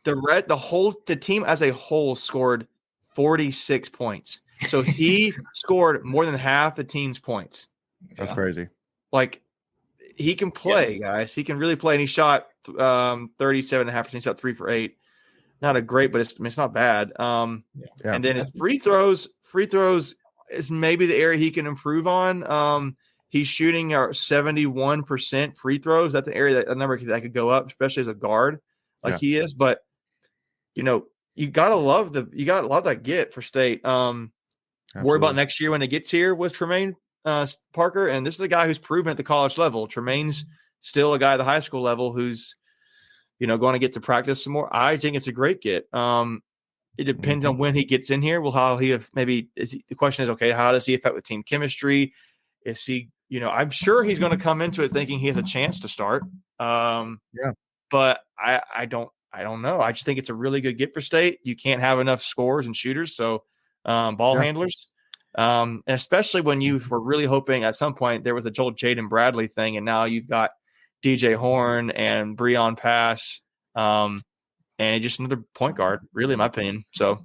The team as a whole scored 46 points. So he scored more than half the team's points. That's crazy. Like, he can play, guys. He can really play. And he shot 37.5%. He shot 3 for 8. not a great, but it's not bad. And then his free throws is maybe the area he can improve on. He's shooting 71% free throws. That's an area that a number that could go up, especially as a guard like he is. But you gotta love that get for State. Worry about next year when it gets here with Tremaine Parker, and this is a guy who's proven at the college level. Tremaine's still a guy at the high school level who's going to get to practice some more. I think it's a great get. It depends on when he gets in here. Well, how he the question is, okay, how does he affect the team chemistry? Is he, I'm sure he's going to come into it thinking he has a chance to start. But I don't know. I just think it's a really good get for State. You can't have enough scorers and shooters, so ball handlers. Especially when you were really hoping at some point there was a Joel Jaden Bradley thing, and now you've got DJ Horn and Breon Pass, and just another point guard, really, in my opinion. So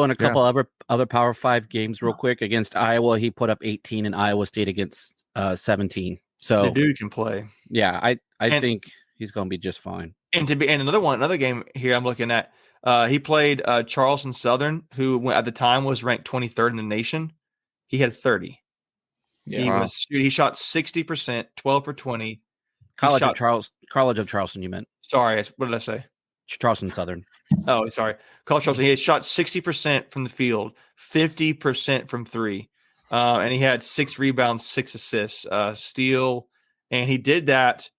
in a couple other Power 5 games, real quick, against Iowa, he put up 18, and Iowa State against 17. So the dude can play. Yeah, I think he's going to be just fine. And another game here I'm looking at. He played Charleston Southern, who at the time was ranked 23rd in the nation. He had 30. Yeah, he shot 60%, 12 for 20. College of Charleston, you meant? Sorry, what did I say? Charleston Southern. Oh, sorry. College Charleston. He had shot 60% from the field, 50% from three, and he had 6 rebounds, 6 assists, steal, and he did that.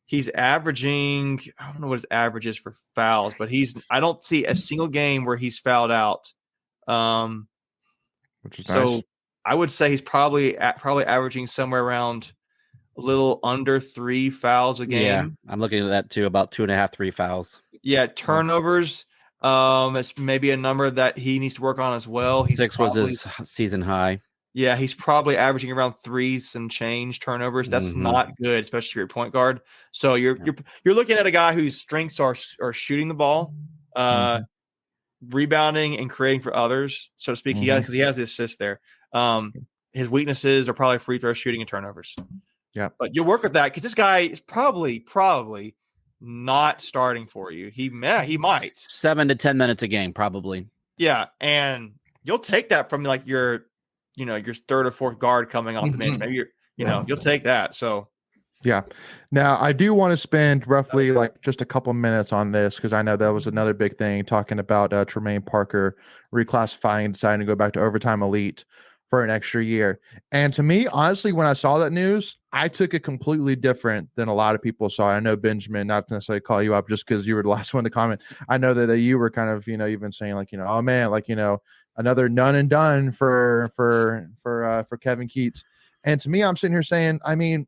He's averaging, I don't know what his average is for fouls, but I don't see a single game where he's fouled out. Which is so nice. I would say he's probably averaging somewhere around a little under 3 fouls a game. Yeah, I'm looking at that too, about 2.5, 3 fouls. Yeah, turnovers. It's maybe a number that he needs to work on as well. 6 was his season high. Yeah, he's probably averaging around 3 some change turnovers. That's not good, especially for your point guard. So you're looking at a guy whose strengths are shooting the ball, rebounding and creating for others, so to speak. Because he has the assist there. His weaknesses are probably free throw shooting and turnovers. Yeah, but you'll work with that because this guy is probably not starting for you. He might 7 to 10 minutes a game, probably. Yeah, and you'll take that from like your third or fourth guard coming off the bench. Maybe you'll take that. So yeah. Now I do want to spend roughly like just a couple minutes on this because I know that was another big thing talking about Tremaine Parker reclassifying, deciding to go back to overtime elite for an extra year. And to me, honestly, when I saw that news, I took it completely different than a lot of people saw. I know, Benjamin, not to necessarily call you up just because you were the last one to comment. I know that you were kind of, you've been saying like, oh man, like, another none and done for Kevin Keats. And to me, I'm sitting here saying, I mean,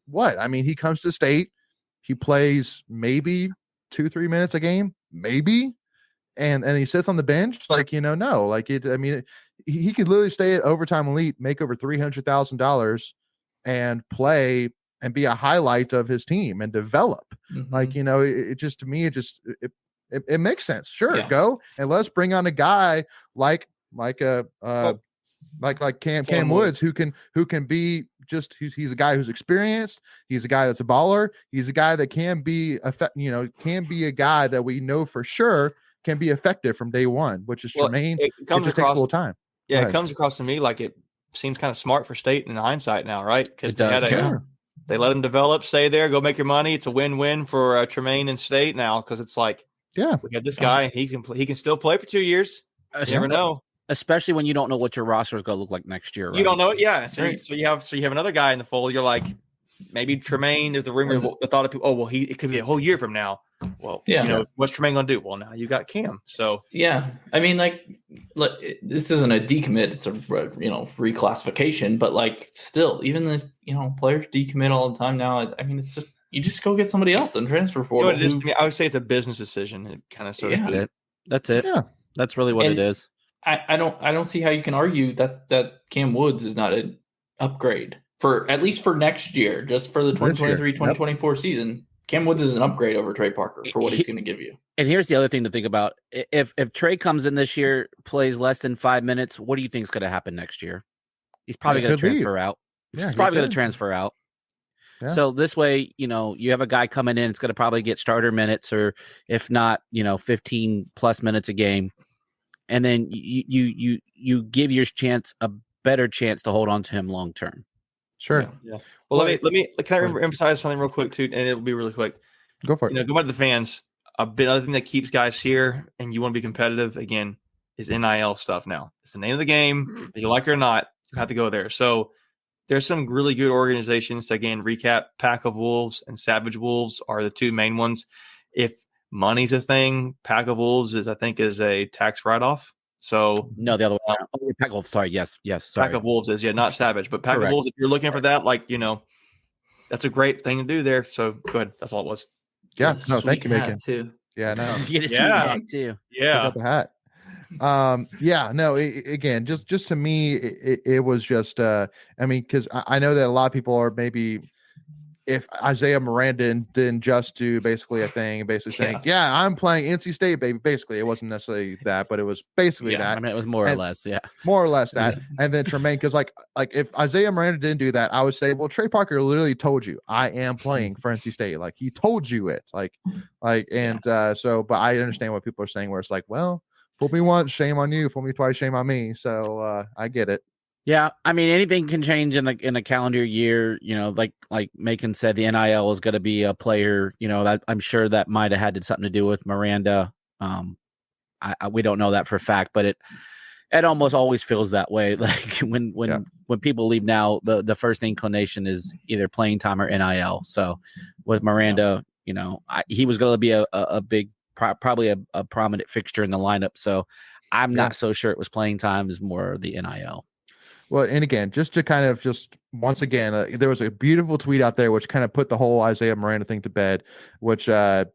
what? I mean, he comes to State, he plays maybe 2-3 minutes a game, maybe, and he sits on the bench, like, no, like it. I mean, he could literally stay at overtime elite, make over $300,000, and play and be a highlight of his team and develop. Like, it just, to me, it makes sense. Sure, go and let's bring on a guy like Cam Woods who can be just he's a guy who's experienced. He's a guy that's a baller. He's a guy that can be can be a guy that we know for sure can be effective from day one, which is Tremaine. It just takes a little time. Yeah, it comes across to me like it seems kind of smart for State in hindsight now, right? Because they let him develop, stay there, go make your money. It's a win-win for Tremaine and State now because it's like, we got this guy, and he can still play for 2 years. You never know. Especially when you don't know what your roster is going to look like next year. Right? You don't know it, yeah. So you have another guy in the fold. You're like, maybe Tremaine. There's the rumor, the thought of people. Oh well, it could be a whole year from now. Well, what's Tremaine going to do? Well, now you got Cam. So I mean, like, this isn't a decommit; it's a reclassification. But like, still, even if players decommit all the time now, I mean, it's just you just go get somebody else in transfer portal. It is, I would say it's a business decision. It kind of That's it. Yeah, that's really what it is. I don't see how you can argue that Cam Woods is not an upgrade for at least for next year, just for the 2023-2024 season. Cam Woods is an upgrade over Trey Parker for what he's going to give you. And here's the other thing to think about. If Trey comes in this year, plays less than 5 minutes, what do you think is going to happen next year? He's probably going to transfer out. Yeah, he's probably going to transfer out. Yeah. So this way, you have a guy coming in, it's going to probably get starter minutes, or if not, 15 plus minutes a game. And then you give your chance a better chance to hold on to him long term. Sure. Yeah. Well, let me can I emphasize something real quick too, and it'll be really quick. Go for it. Go back to the fans. Another thing that keeps guys here, and you want to be competitive again, is NIL stuff. Now it's the name of the game. If you like it or not, you have to go there. So there's some really good organizations. To, again, recap: Pack of Wolves and Savage Wolves are the two main ones. If money's a thing, Pack of Wolves is a tax write-off. So no, the other one. Pack of Wolves. Sorry, yes. Sorry. Pack of Wolves is not Savage, but Pack Correct. of Wolves. If you're looking for that, that's a great thing to do there. So go ahead. That's all it was. Yeah. No, thank you, Macon. Too. Yeah. No. You get a sweet hat too. Yeah. Check out the hat. Again, just to me, it was just because I know that a lot of people are maybe, if Isaiah Miranda didn't just do basically a thing, basically saying, I'm playing NC State, baby. Basically, it wasn't necessarily that, but it was basically that. I mean, it was more or less that. And then Tremaine, because like if Isaiah Miranda didn't do that, I would say, well, Trey Parker literally told you I am playing for NC State. Like he told you it. But I understand what people are saying, where it's like, well, fool me once, shame on you. Fool me twice, shame on me. So I get it. Yeah, I mean, anything can change in a calendar year. Like Macon said, the NIL is going to be a player. That I'm sure that might have had something to do with Miranda. We don't know that for a fact, but it almost always feels that way. Like when people leave now, the first inclination is either playing time or NIL. So with Miranda, he was going to be a big, probably a prominent fixture in the lineup. So I'm not so sure it was playing time, is more the NIL. Well, and again, just to kind of once again, there was a beautiful tweet out there which kind of put the whole Isaiah Miranda thing to bed, which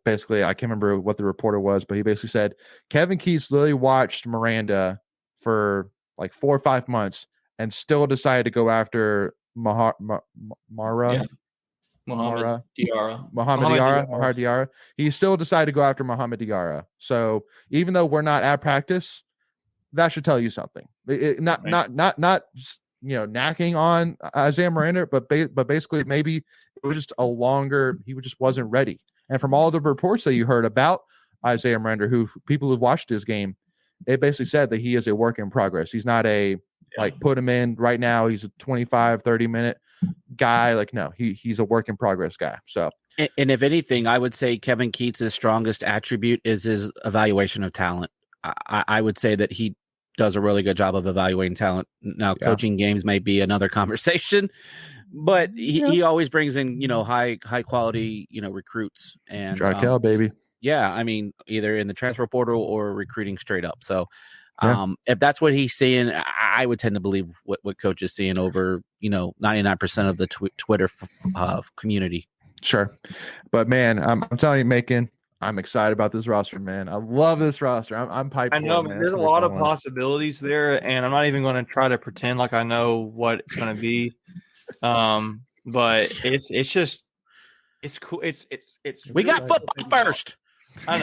basically, I can't remember what the reporter was, but he basically said Kevin Keatts literally watched Miranda for like 4 or 5 months and still decided to go after Mohamed Diarra. He still decided to go after Mohamed Diarra. So even though we're not at practice, that should tell you something. Not knacking on Isaiah Miranda, but basically maybe it was just he just wasn't ready. And from all the reports that you heard about Isaiah Miranda, people who've watched his game, it basically said that he is a work in progress. He's not put him in right now. He's a 25, 30-minute guy. No, he's a work in progress guy. So, and if anything, I would say Kevin Keatts' strongest attribute is his evaluation of talent. I would say that he does a really good job of evaluating talent. Now, coaching games may be another conversation, but he always brings in, high quality, recruits and Jarkel, baby. Yeah. I mean, either in the transfer portal or recruiting straight up. So if that's what he's seeing, I would tend to believe what coach is seeing over, 99% of the Twitter community. Sure. But man, I'm telling you, Macon, I'm excited about this roster, man. I love this roster. I'm piped. I know, man. There's a lot of possibilities there, and I'm not even going to try to pretend like I know what it's going to be. But it's cool. It's we got football first. I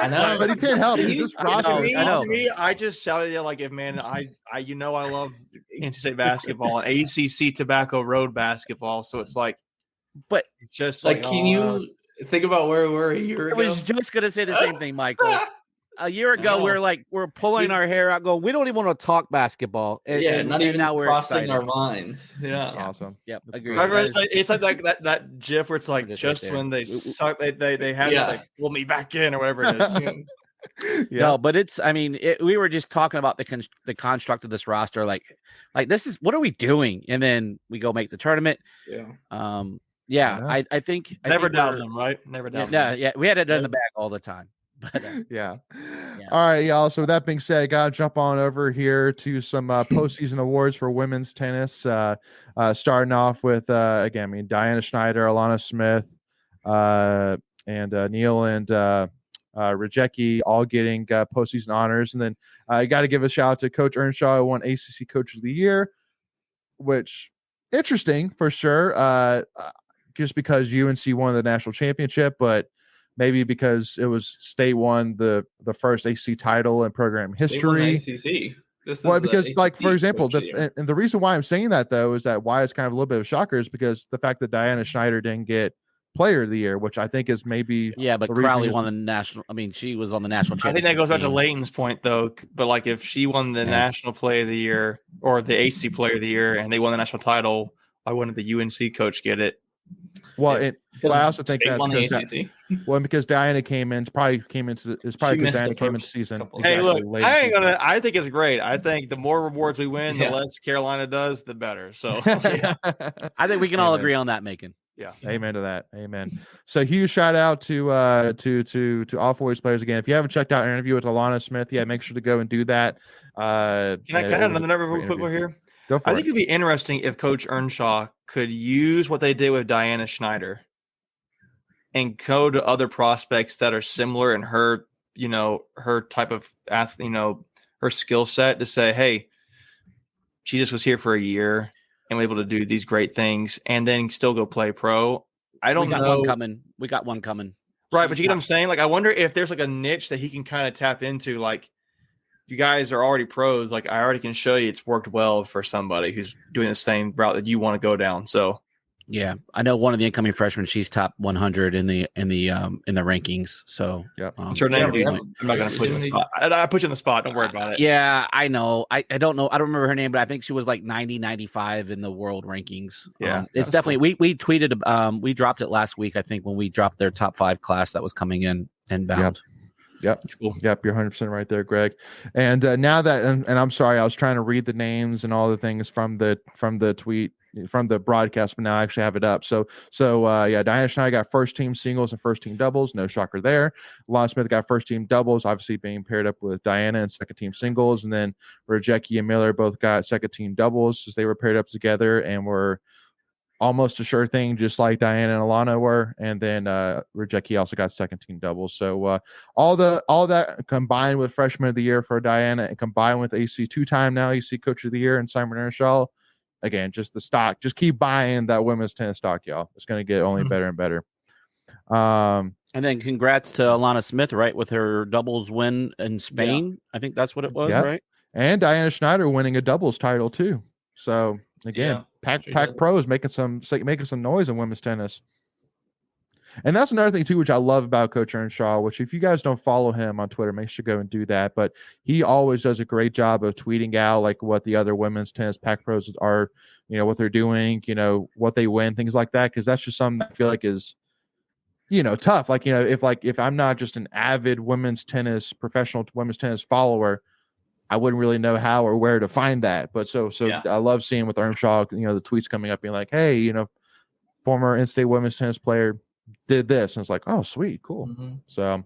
know, but he can't help. He's just roster. To me, I just shouted it like, if man, I love NC State basketball and ACC Tobacco Road basketball. So it's like, but it's just can you think about where we were a year ago? I was just gonna say the same thing, Michael. A year ago, we're pulling our hair out, going, we don't even want to talk basketball. Not even now we're crossing our minds. Yeah, awesome. Yep, agree. It's like that GIF where it's like just when they suck, they had to like pull me back in or whatever it is. No, but it's. I mean, we were just talking about the construct of this roster. Like this is, what are we doing? And then we go make the tournament. I think never doubted them, right? Never doubted them. Yeah, we had it in the bag all the time. But, yeah. All right, y'all. So with that being said, gotta jump on over here to some postseason awards for women's tennis. Starting off with again, Diana Schneider, Alana Smith, and Neil and Rajecki all getting postseason honors. And then I got to give a shout out to Coach Earnshaw, who won ACC Coach of the Year, which interesting for sure. Just because UNC won the national championship, but maybe because it was State won the first ACC title in program history. ACC. Well, because like for example, and the reason why I'm saying that though is that why it's kind of a little bit of a shocker is because the fact that Diana Schneider didn't get Player of the Year, which I think is maybe but Crowley won the national. I mean, she was on the national championship. I think that goes back to Leighton's point though. But like, if she won the national Player of the Year or the AC Player of the Year, and they won the national title, why wouldn't the UNC coach get it? Well, I also think that's because Diana came into because Diana came into season. Hey, look, I think it's great. I think the more rewards we win, the less Carolina does, the better. So I think we can all agree on that, Macon. Yeah. Amen to that. Amen. So huge shout out to all voice players again. If you haven't checked out our interview with Alana Smith, make sure to go and do that. Can I have another number real quick here? Go for I think it'd be interesting if Coach Earnshaw could use what they did with Diana Schneider and go to other prospects that are similar in her, her type of athlete, her skill set to say, hey, she just was here for a year and was able to do these great things and then still go play pro. I don't know. We got one coming. Right. But you get what I'm saying? Like, I wonder if there's like a niche that he can kind of tap into. Like, if you guys are already pros, like I already can show you it's worked well for somebody who's doing the same route that you want to go down. So yeah, I know one of the incoming freshmen. She's top 100 in the rankings. So yeah, I'm not going to put you in the spot. I put you in the spot. Don't worry about it. Yeah, I know. I don't know. I don't remember her name, but I think she was like 90, 95 in the world rankings. Yeah, it's definitely. Cool. We tweeted. We dropped it last week. I think when we dropped their top 5 class that was coming in inbound. Yep. Cool. Yep. You're 100% right there, Greg. And now that, and I'm sorry, I was trying to read the names and all the things from the tweet, from the broadcast, but now I actually have it up. So Diana Schneider got first team singles and first team doubles. No shocker there. Alana Smith got first team doubles, obviously being paired up with Diana, and second team singles. And then Rajecki and Miller both got second team doubles as they were paired up together and were almost a sure thing, just like Diana and Alana were. And then Rajecki also got second team doubles. So all that combined with freshman of the year for Diana and combined with AC 2-time now AC coach of the year and Simon Earnshaw, again, just the stock, just keep buying that women's tennis stock, y'all. It's going to get only better and better. And then congrats to Alana Smith, right, with her doubles win in Spain. Yeah. I think that's what it was, right? And Diana Schneider winning a doubles title too. So again, Pac Pro is making some noise in women's tennis. And that's another thing too, which I love about Coach Earnshaw, which if you guys don't follow him on Twitter, make sure to go and do that. But he always does a great job of tweeting out like what the other women's tennis Pac Pros are, what they're doing, what they win, things like that. Cause that's just something I feel like is, tough. Like, if I'm not just an avid professional women's tennis follower, I wouldn't really know how or where to find that. But so I love seeing with Earnshaw, the tweets coming up being like, hey, former in-state women's tennis player did this. And it's like, oh, sweet. Cool. Mm-hmm. So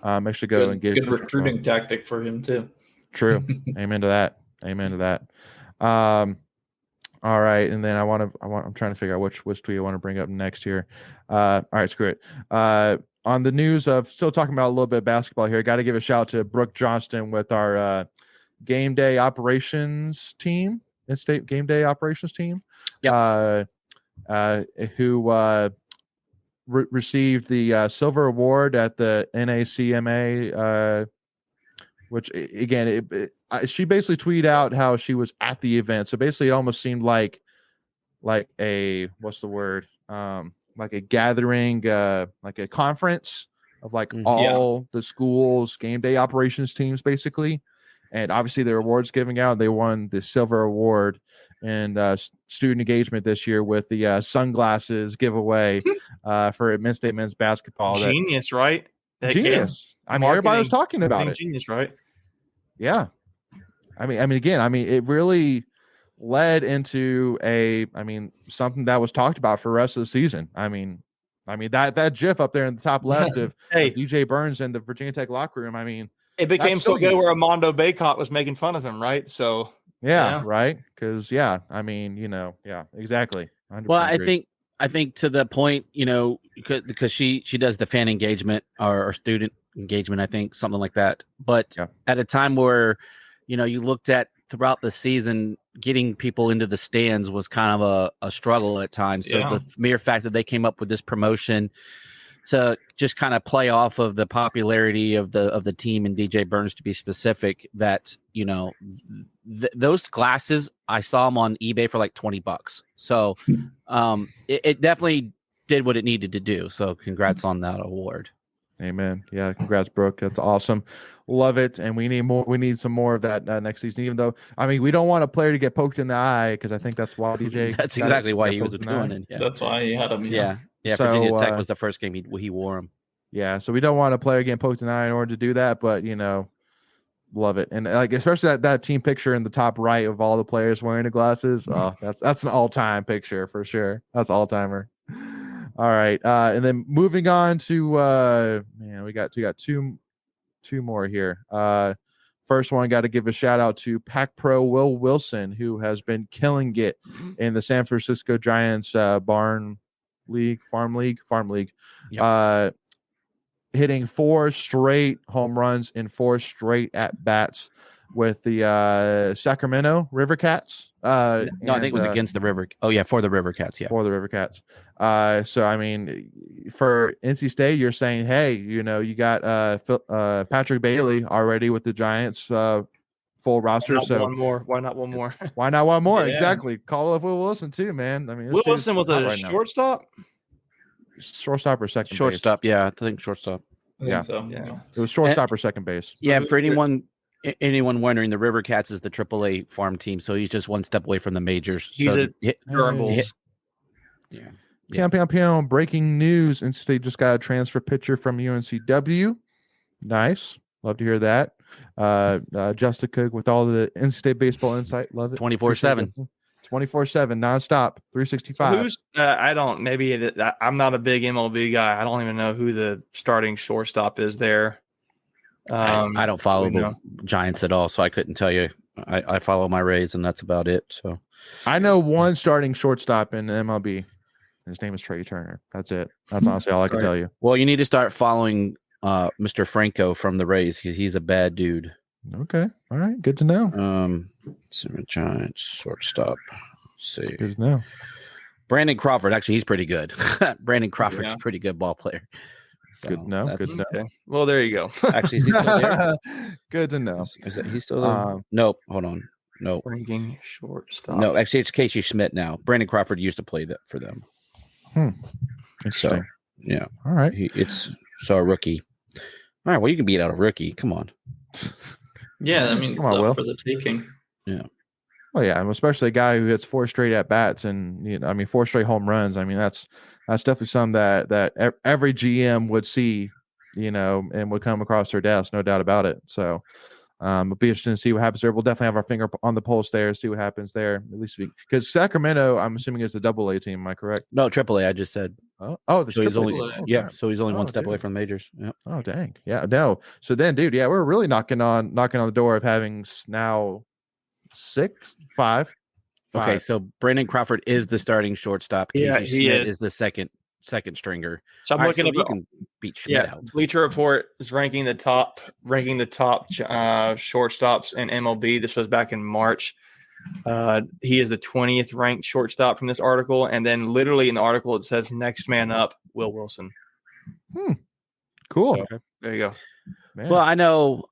I should go and get good recruiting tactic for him too. True. Amen to that. All right. And then I'm trying to figure out which tweet I want to bring up next here. All right, screw it. On the news of still talking about a little bit of basketball here, got to give a shout out to Brooke Johnston with our game day operations team, in-state game day operations team, who received the silver award at the NACMA, which again, she basically tweeted out how she was at the event. So basically, it almost seemed like a what's the word? Like a gathering, like a conference of like all the schools' game day operations teams, basically. And obviously, their awards giving out. They won the silver award in student engagement this year with the sunglasses giveaway for Penn State men's basketball. Genius, right? Genius. I mean, everybody was talking about it. Genius, right? Yeah. I mean, it really led into something that was talked about for the rest of the season. I mean that GIF up there in the top left of DJ Burns in the Virginia Tech locker room. I mean, it became so good where Armando Baycott was making fun of him, right? So right, because exactly. Well, I think to the point, because she does the fan engagement or student engagement, I think something like that. But at a time where you looked at throughout the season, getting people into the stands was kind of a struggle at times. So the mere fact that they came up with this promotion to just kind of play off of the popularity of the team and DJ Burns to be specific, that those glasses, I saw them on eBay for like $20. So it definitely did what it needed to do. So congrats on that award. Amen. Yeah, congrats, Brooke. That's awesome. Love it. And we need more. We need some more of that next season. Even though, I mean, we don't want a player to get poked in the eye, because I think that's why DJ. That's exactly why he was doing it. Yeah. That's why he had him. Yeah. So, Virginia Tech was the first game he wore him. Yeah. So we don't want a player getting poked in the eye in order to do that. But love it. And like especially that team picture in the top right of all the players wearing the glasses. Oh, that's an all-time picture for sure. That's all-timer. All right. And then moving on to we got two more here. First one, got to give a shout out to Pac Pro Will Wilson, who has been killing it in the San Francisco Giants farm league, Yep. Hitting 4 straight home runs in 4 straight at bats with the Sacramento River Cats. No, I think it was against the River. Oh yeah, for the River Cats. Yeah, for the River Cats. So I mean, for NC State, you're saying, hey, you got Patrick Bailey already with the Giants full roster. So one more. Why not one more? Why not one more? Yeah. Exactly. Call up Will Wilson too, man. I mean, Will Wilson was a shortstop. Shortstop or second shortstop. base? Yeah, I think shortstop. Yeah. So, Yeah. It was shortstop or second base. Yeah, for anyone wondering, the River Cats is the AAA farm team, so he's just one step away from the majors. He's so Yeah. Piam. Breaking news. NC State just got a transfer pitcher from UNCW. Nice. Love to hear that. Justin Cook with all the NC State baseball insight. Love it. 24/7. 24/7, nonstop, 365. Who's I'm not a big MLB guy. I don't even know who the starting shortstop is there. I don't follow the Giants at all, so I couldn't tell you. I follow my Rays, and that's about it. So I know one starting shortstop in the MLB. His name is Trey Turner. That's it. That's honestly all I can tell you. Well, you need to start following Mr. Franco from the Rays, because he's a bad dude. Okay. All right. Good to know. Giants shortstop. Let's see. Good to know. Brandon Crawford. Actually, he's pretty good. Brandon Crawford's a pretty good ball player. So good to know. Good to know. Okay. Well, there you go. Actually, is he still there? Good to know. Is he still there? Nope. Hold on. Nope. Ranking shortstop. No, actually, it's Casey Schmidt now. Brandon Crawford used to play that for them. Interesting. So, yeah. All right. It's a rookie. All right. Well, you can beat out a rookie. Come on. Yeah, I mean, it's up for the taking. Yeah. Well, yeah, especially a guy who hits 4 straight at bats and 4 straight home runs. I mean, that's definitely something that every GM would see, and would come across their desk, no doubt about it. So, it'll be interesting to see what happens there. We'll definitely have our finger on the pulse there, see what happens there. At least because Sacramento, I'm assuming, is the AA team. Am I correct? No, AAA. I just said. So he's only okay. So he's only one step away from the majors. Yep. Oh dang, yeah, no. So then, dude, yeah, we're really knocking on the door of having now 5. Okay, so Brandon Crawford is the starting shortstop. Yeah, Casey he Schmidt is the second stringer. So I'm looking you can beat Schmidt out. Bleacher Report is ranking the top shortstops in MLB. This was back in March. He is the 20th ranked shortstop from this article, and then literally in the article it says next man up, Will Wilson. Cool. So, there you go. Man. Well, I know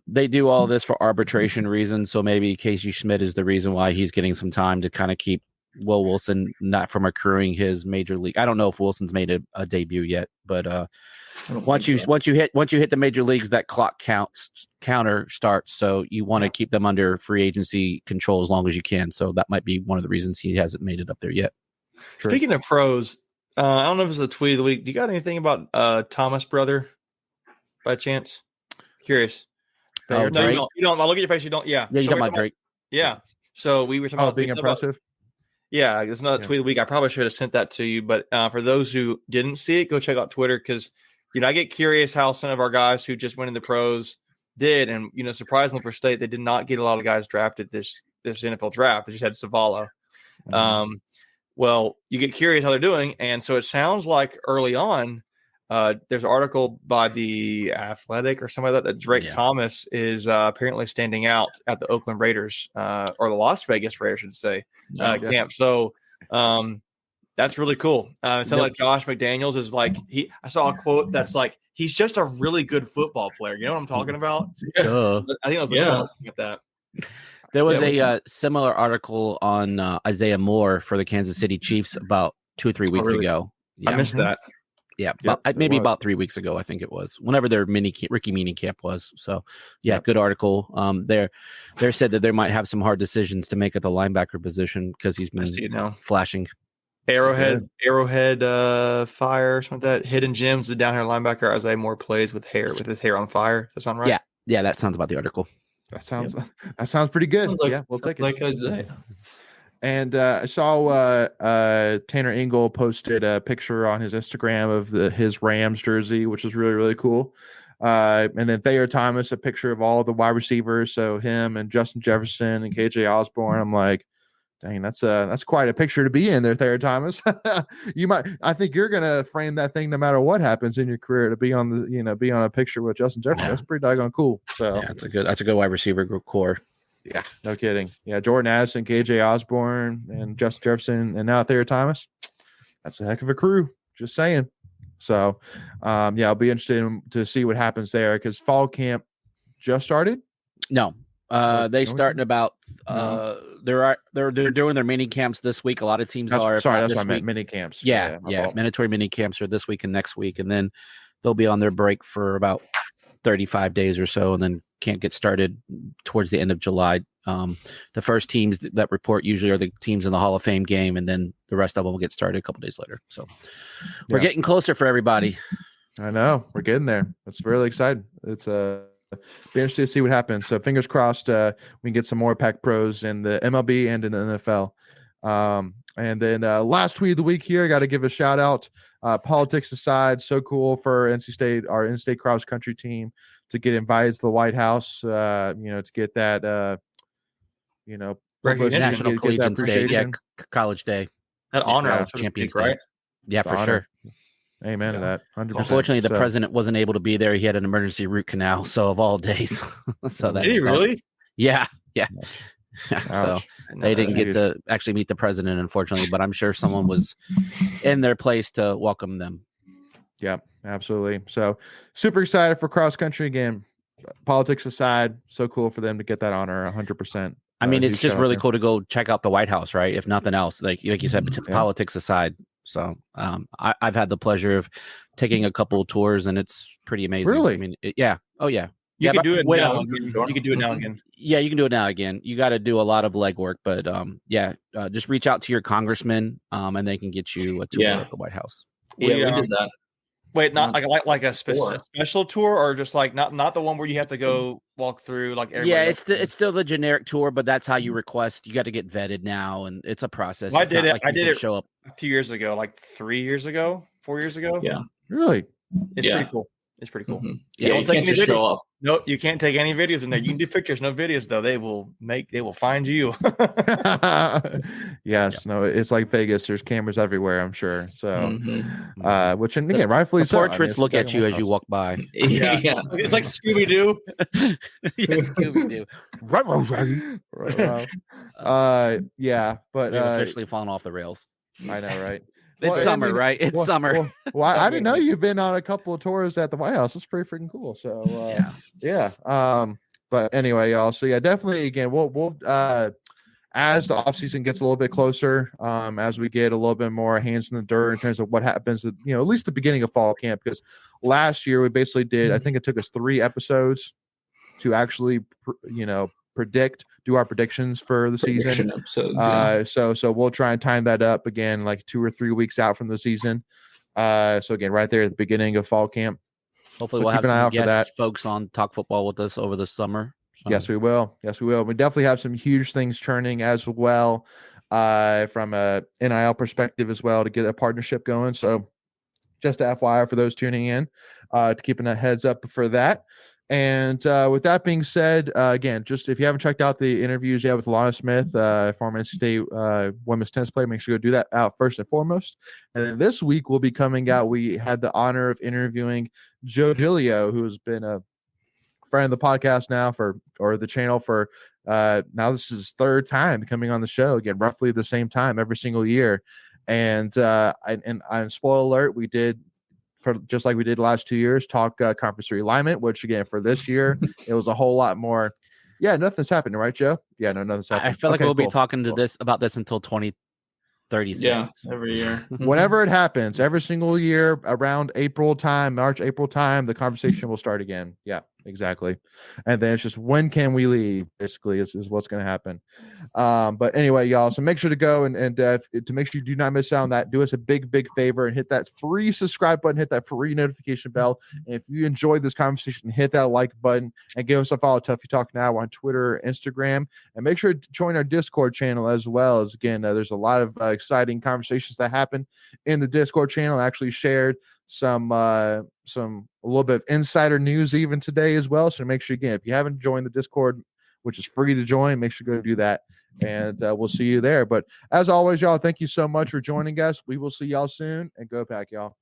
they do all this for arbitration reasons, so maybe Casey Schmidt is the reason why he's getting some time to kind of keep Will Wilson not from accruing his major league. I don't know if Wilson's made a debut yet, but once you hit the major leagues, that clock counter starts. So you want to keep them under free agency control as long as you can. So that might be one of the reasons he hasn't made it up there yet. True. Speaking of pros, I don't know if it's a tweet of the week. Do you got anything about Thomas brother by chance? Curious. Oh, no, you don't. I'll look at your face. You don't. Yeah. Yeah, you talking about Drake? Yeah. So we were talking about being impressive. Yeah, it's not a tweet of the week. I probably should have sent that to you, but for those who didn't see it, go check out Twitter, because I get curious how some of our guys who just went in the pros did, and surprisingly for State, they did not get a lot of guys drafted this NFL draft. They just had Savala. Mm-hmm. Well, you get curious how they're doing, and so it sounds like early on, there's an article by the Athletic or something like that Drake Thomas is apparently standing out at the Oakland Raiders or the Las Vegas Raiders, I should say, camp. So That's really cool. It sounds like Josh McDaniels is like I saw a quote that's like he's just a really good football player. You know what I'm talking about? Duh. I think that was the quote at that. There was a similar article on Isaiah Moore for the Kansas City Chiefs about 2 or 3 weeks ago. Yeah. I missed that. Yeah, maybe about 3 weeks ago, I think it was. Whenever their rookie mini camp was. So, good article. They said that they might have some hard decisions to make at the linebacker position because he's been flashing. Arrowhead fire, something like that. Hidden gems. The down here linebacker Isaiah Moore plays with his hair on fire. Does that sound right? Yeah, that sounds about the article. That sounds pretty good. We'll take it. Like Isaiah. And I saw Tanner Engel posted a picture on his Instagram of his Rams jersey, which is really, really cool. And then Thayer Thomas, a picture of all the wide receivers. So him and Justin Jefferson and KJ Osborne. I'm like, dang, that's quite a picture to be in there, Thayer Thomas. I think you're gonna frame that thing no matter what happens in your career to be on be on a picture with Justin Jefferson. That's pretty doggone cool. So that's a good wide receiver core. Yeah, no kidding. Yeah, Jordan Addison, KJ Osborne, and Justin Jefferson, and now Thayer Thomas. That's a heck of a crew. Just saying. So, I'll be interested to see what happens there because fall camp just started. No, they start in about. They're doing their mini camps this week. A lot of teams are. Sorry, that's what I meant. Mini camps. Yeah. Mandatory mini camps are this week and next week, and then they'll be on their break for about 35 days or so, and then can't get started towards the end of July. The first teams that report usually are the teams in the Hall of Fame game, and then the rest of them will get started a couple days later. So we're getting closer for everybody. I know we're getting there. It's really exciting. It's be interested to see what happens. So fingers crossed we can get some more Pac Pros in the MLB and in the NFL. And then last tweet of the week here, I got to give a shout out. Politics aside, so cool for NC State, our in-state cross country team, to get invited to the White House. To get that, National Collegiate Day, College Day. That honor, Champions right? Yeah, for sure. Amen to that. 100%. Unfortunately, the president wasn't able to be there. He had an emergency root canal. So of all days, so did he really? Yeah. So they didn't get to actually meet the president, unfortunately, but I'm sure someone was in their place to welcome them. Yeah, absolutely. So super excited for cross country again. Politics aside, so cool for them to get that honor 100%. I mean, it's just really cool to go check out the White House, right? If nothing else, like you said, politics aside. So I've had the pleasure of taking a couple of tours, and it's pretty amazing. Really? I mean, Oh, yeah. You can do it now. You can do it now again. Yeah, you can do it now again. You got to do a lot of legwork, but just reach out to your congressman, and they can get you a tour at the White House. We did that. Wait, not like a special tour, or just like not the one where you have to go walk through like everybody. Yeah, it's still the generic tour, but that's how you request. You got to get vetted now, and it's a process. Well, I did it show up 2 years ago, like 3 years ago, 4 years ago. Yeah, really, it's pretty cool. It's pretty cool. Mm-hmm. Yeah, you can't just show up. No, you can't take any videos in there. You can do pictures, no videos though. They will find you. Yes, no, it's like Vegas. There's cameras everywhere, I'm sure. So, which again, rightfully so. Portraits look at you as you walk by. Yeah. It's like Scooby Doo. Scooby Doo. But we've officially fallen off the rails. I know, right? It's summer, right? It's summer. Well, I didn't know you've been on a couple of tours at the White House. It's pretty freaking cool. So, but anyway, y'all. So, definitely. Again, we'll as the off season gets a little bit closer, as we get a little bit more hands in the dirt in terms of what happens, at least the beginning of fall camp. Because last year we basically did. I think it took us 3 episodes to actually, do our predictions for the season. Episodes, so we'll try and time that up again, like 2 or 3 weeks out from the season. So again, right there at the beginning of fall camp. Hopefully we'll have some guest folks on Talk Football with us over the summer. So. Yes, we will. We definitely have some huge things churning as well, from a NIL perspective as well, to get a partnership going. So just a FYI for those tuning in, to keeping a heads up for that. And with that being said, again, just if you haven't checked out the interviews yet with Lana Smith, former NC State women's tennis player, make sure you go do that out first and foremost. And then this week we'll be coming out. We had the honor of interviewing Joe Giglio, who has been a friend of the podcast now or the channel for now this is his 3rd time coming on the show, again, roughly the same time every single year. And spoiler alert, we did, for just like we did the last 2 years, talk conference realignment, which again for this year it was a whole lot more. Yeah, nothing's happening, right, Joe? Yeah, no, nothing's happening. I feel like Okay, we'll be cool. talking about this until 2036. Yeah, every year. Whenever it happens, every single year around March, April time, the conversation will start again. Yeah, exactly. And then it's just, when can we leave? Basically, is what's going to happen. But anyway, y'all, so make sure to go and to make sure you do not miss out on that, do us a big favor and hit that free subscribe button, hit that free notification bell. And if you enjoyed this conversation, hit that like button and give us a follow, Tuffy Talk Now, on Twitter, Instagram, and make sure to join our Discord channel as well. As again, there's a lot of exciting conversations that happen in the Discord channel. I actually shared some a little bit of insider news even today as well. So make sure, again, if you haven't joined the Discord, which is free to join, make sure to go do that, and we'll see you there. But as always, y'all, thank you so much for joining us. We will see y'all soon, and go Pack, y'all.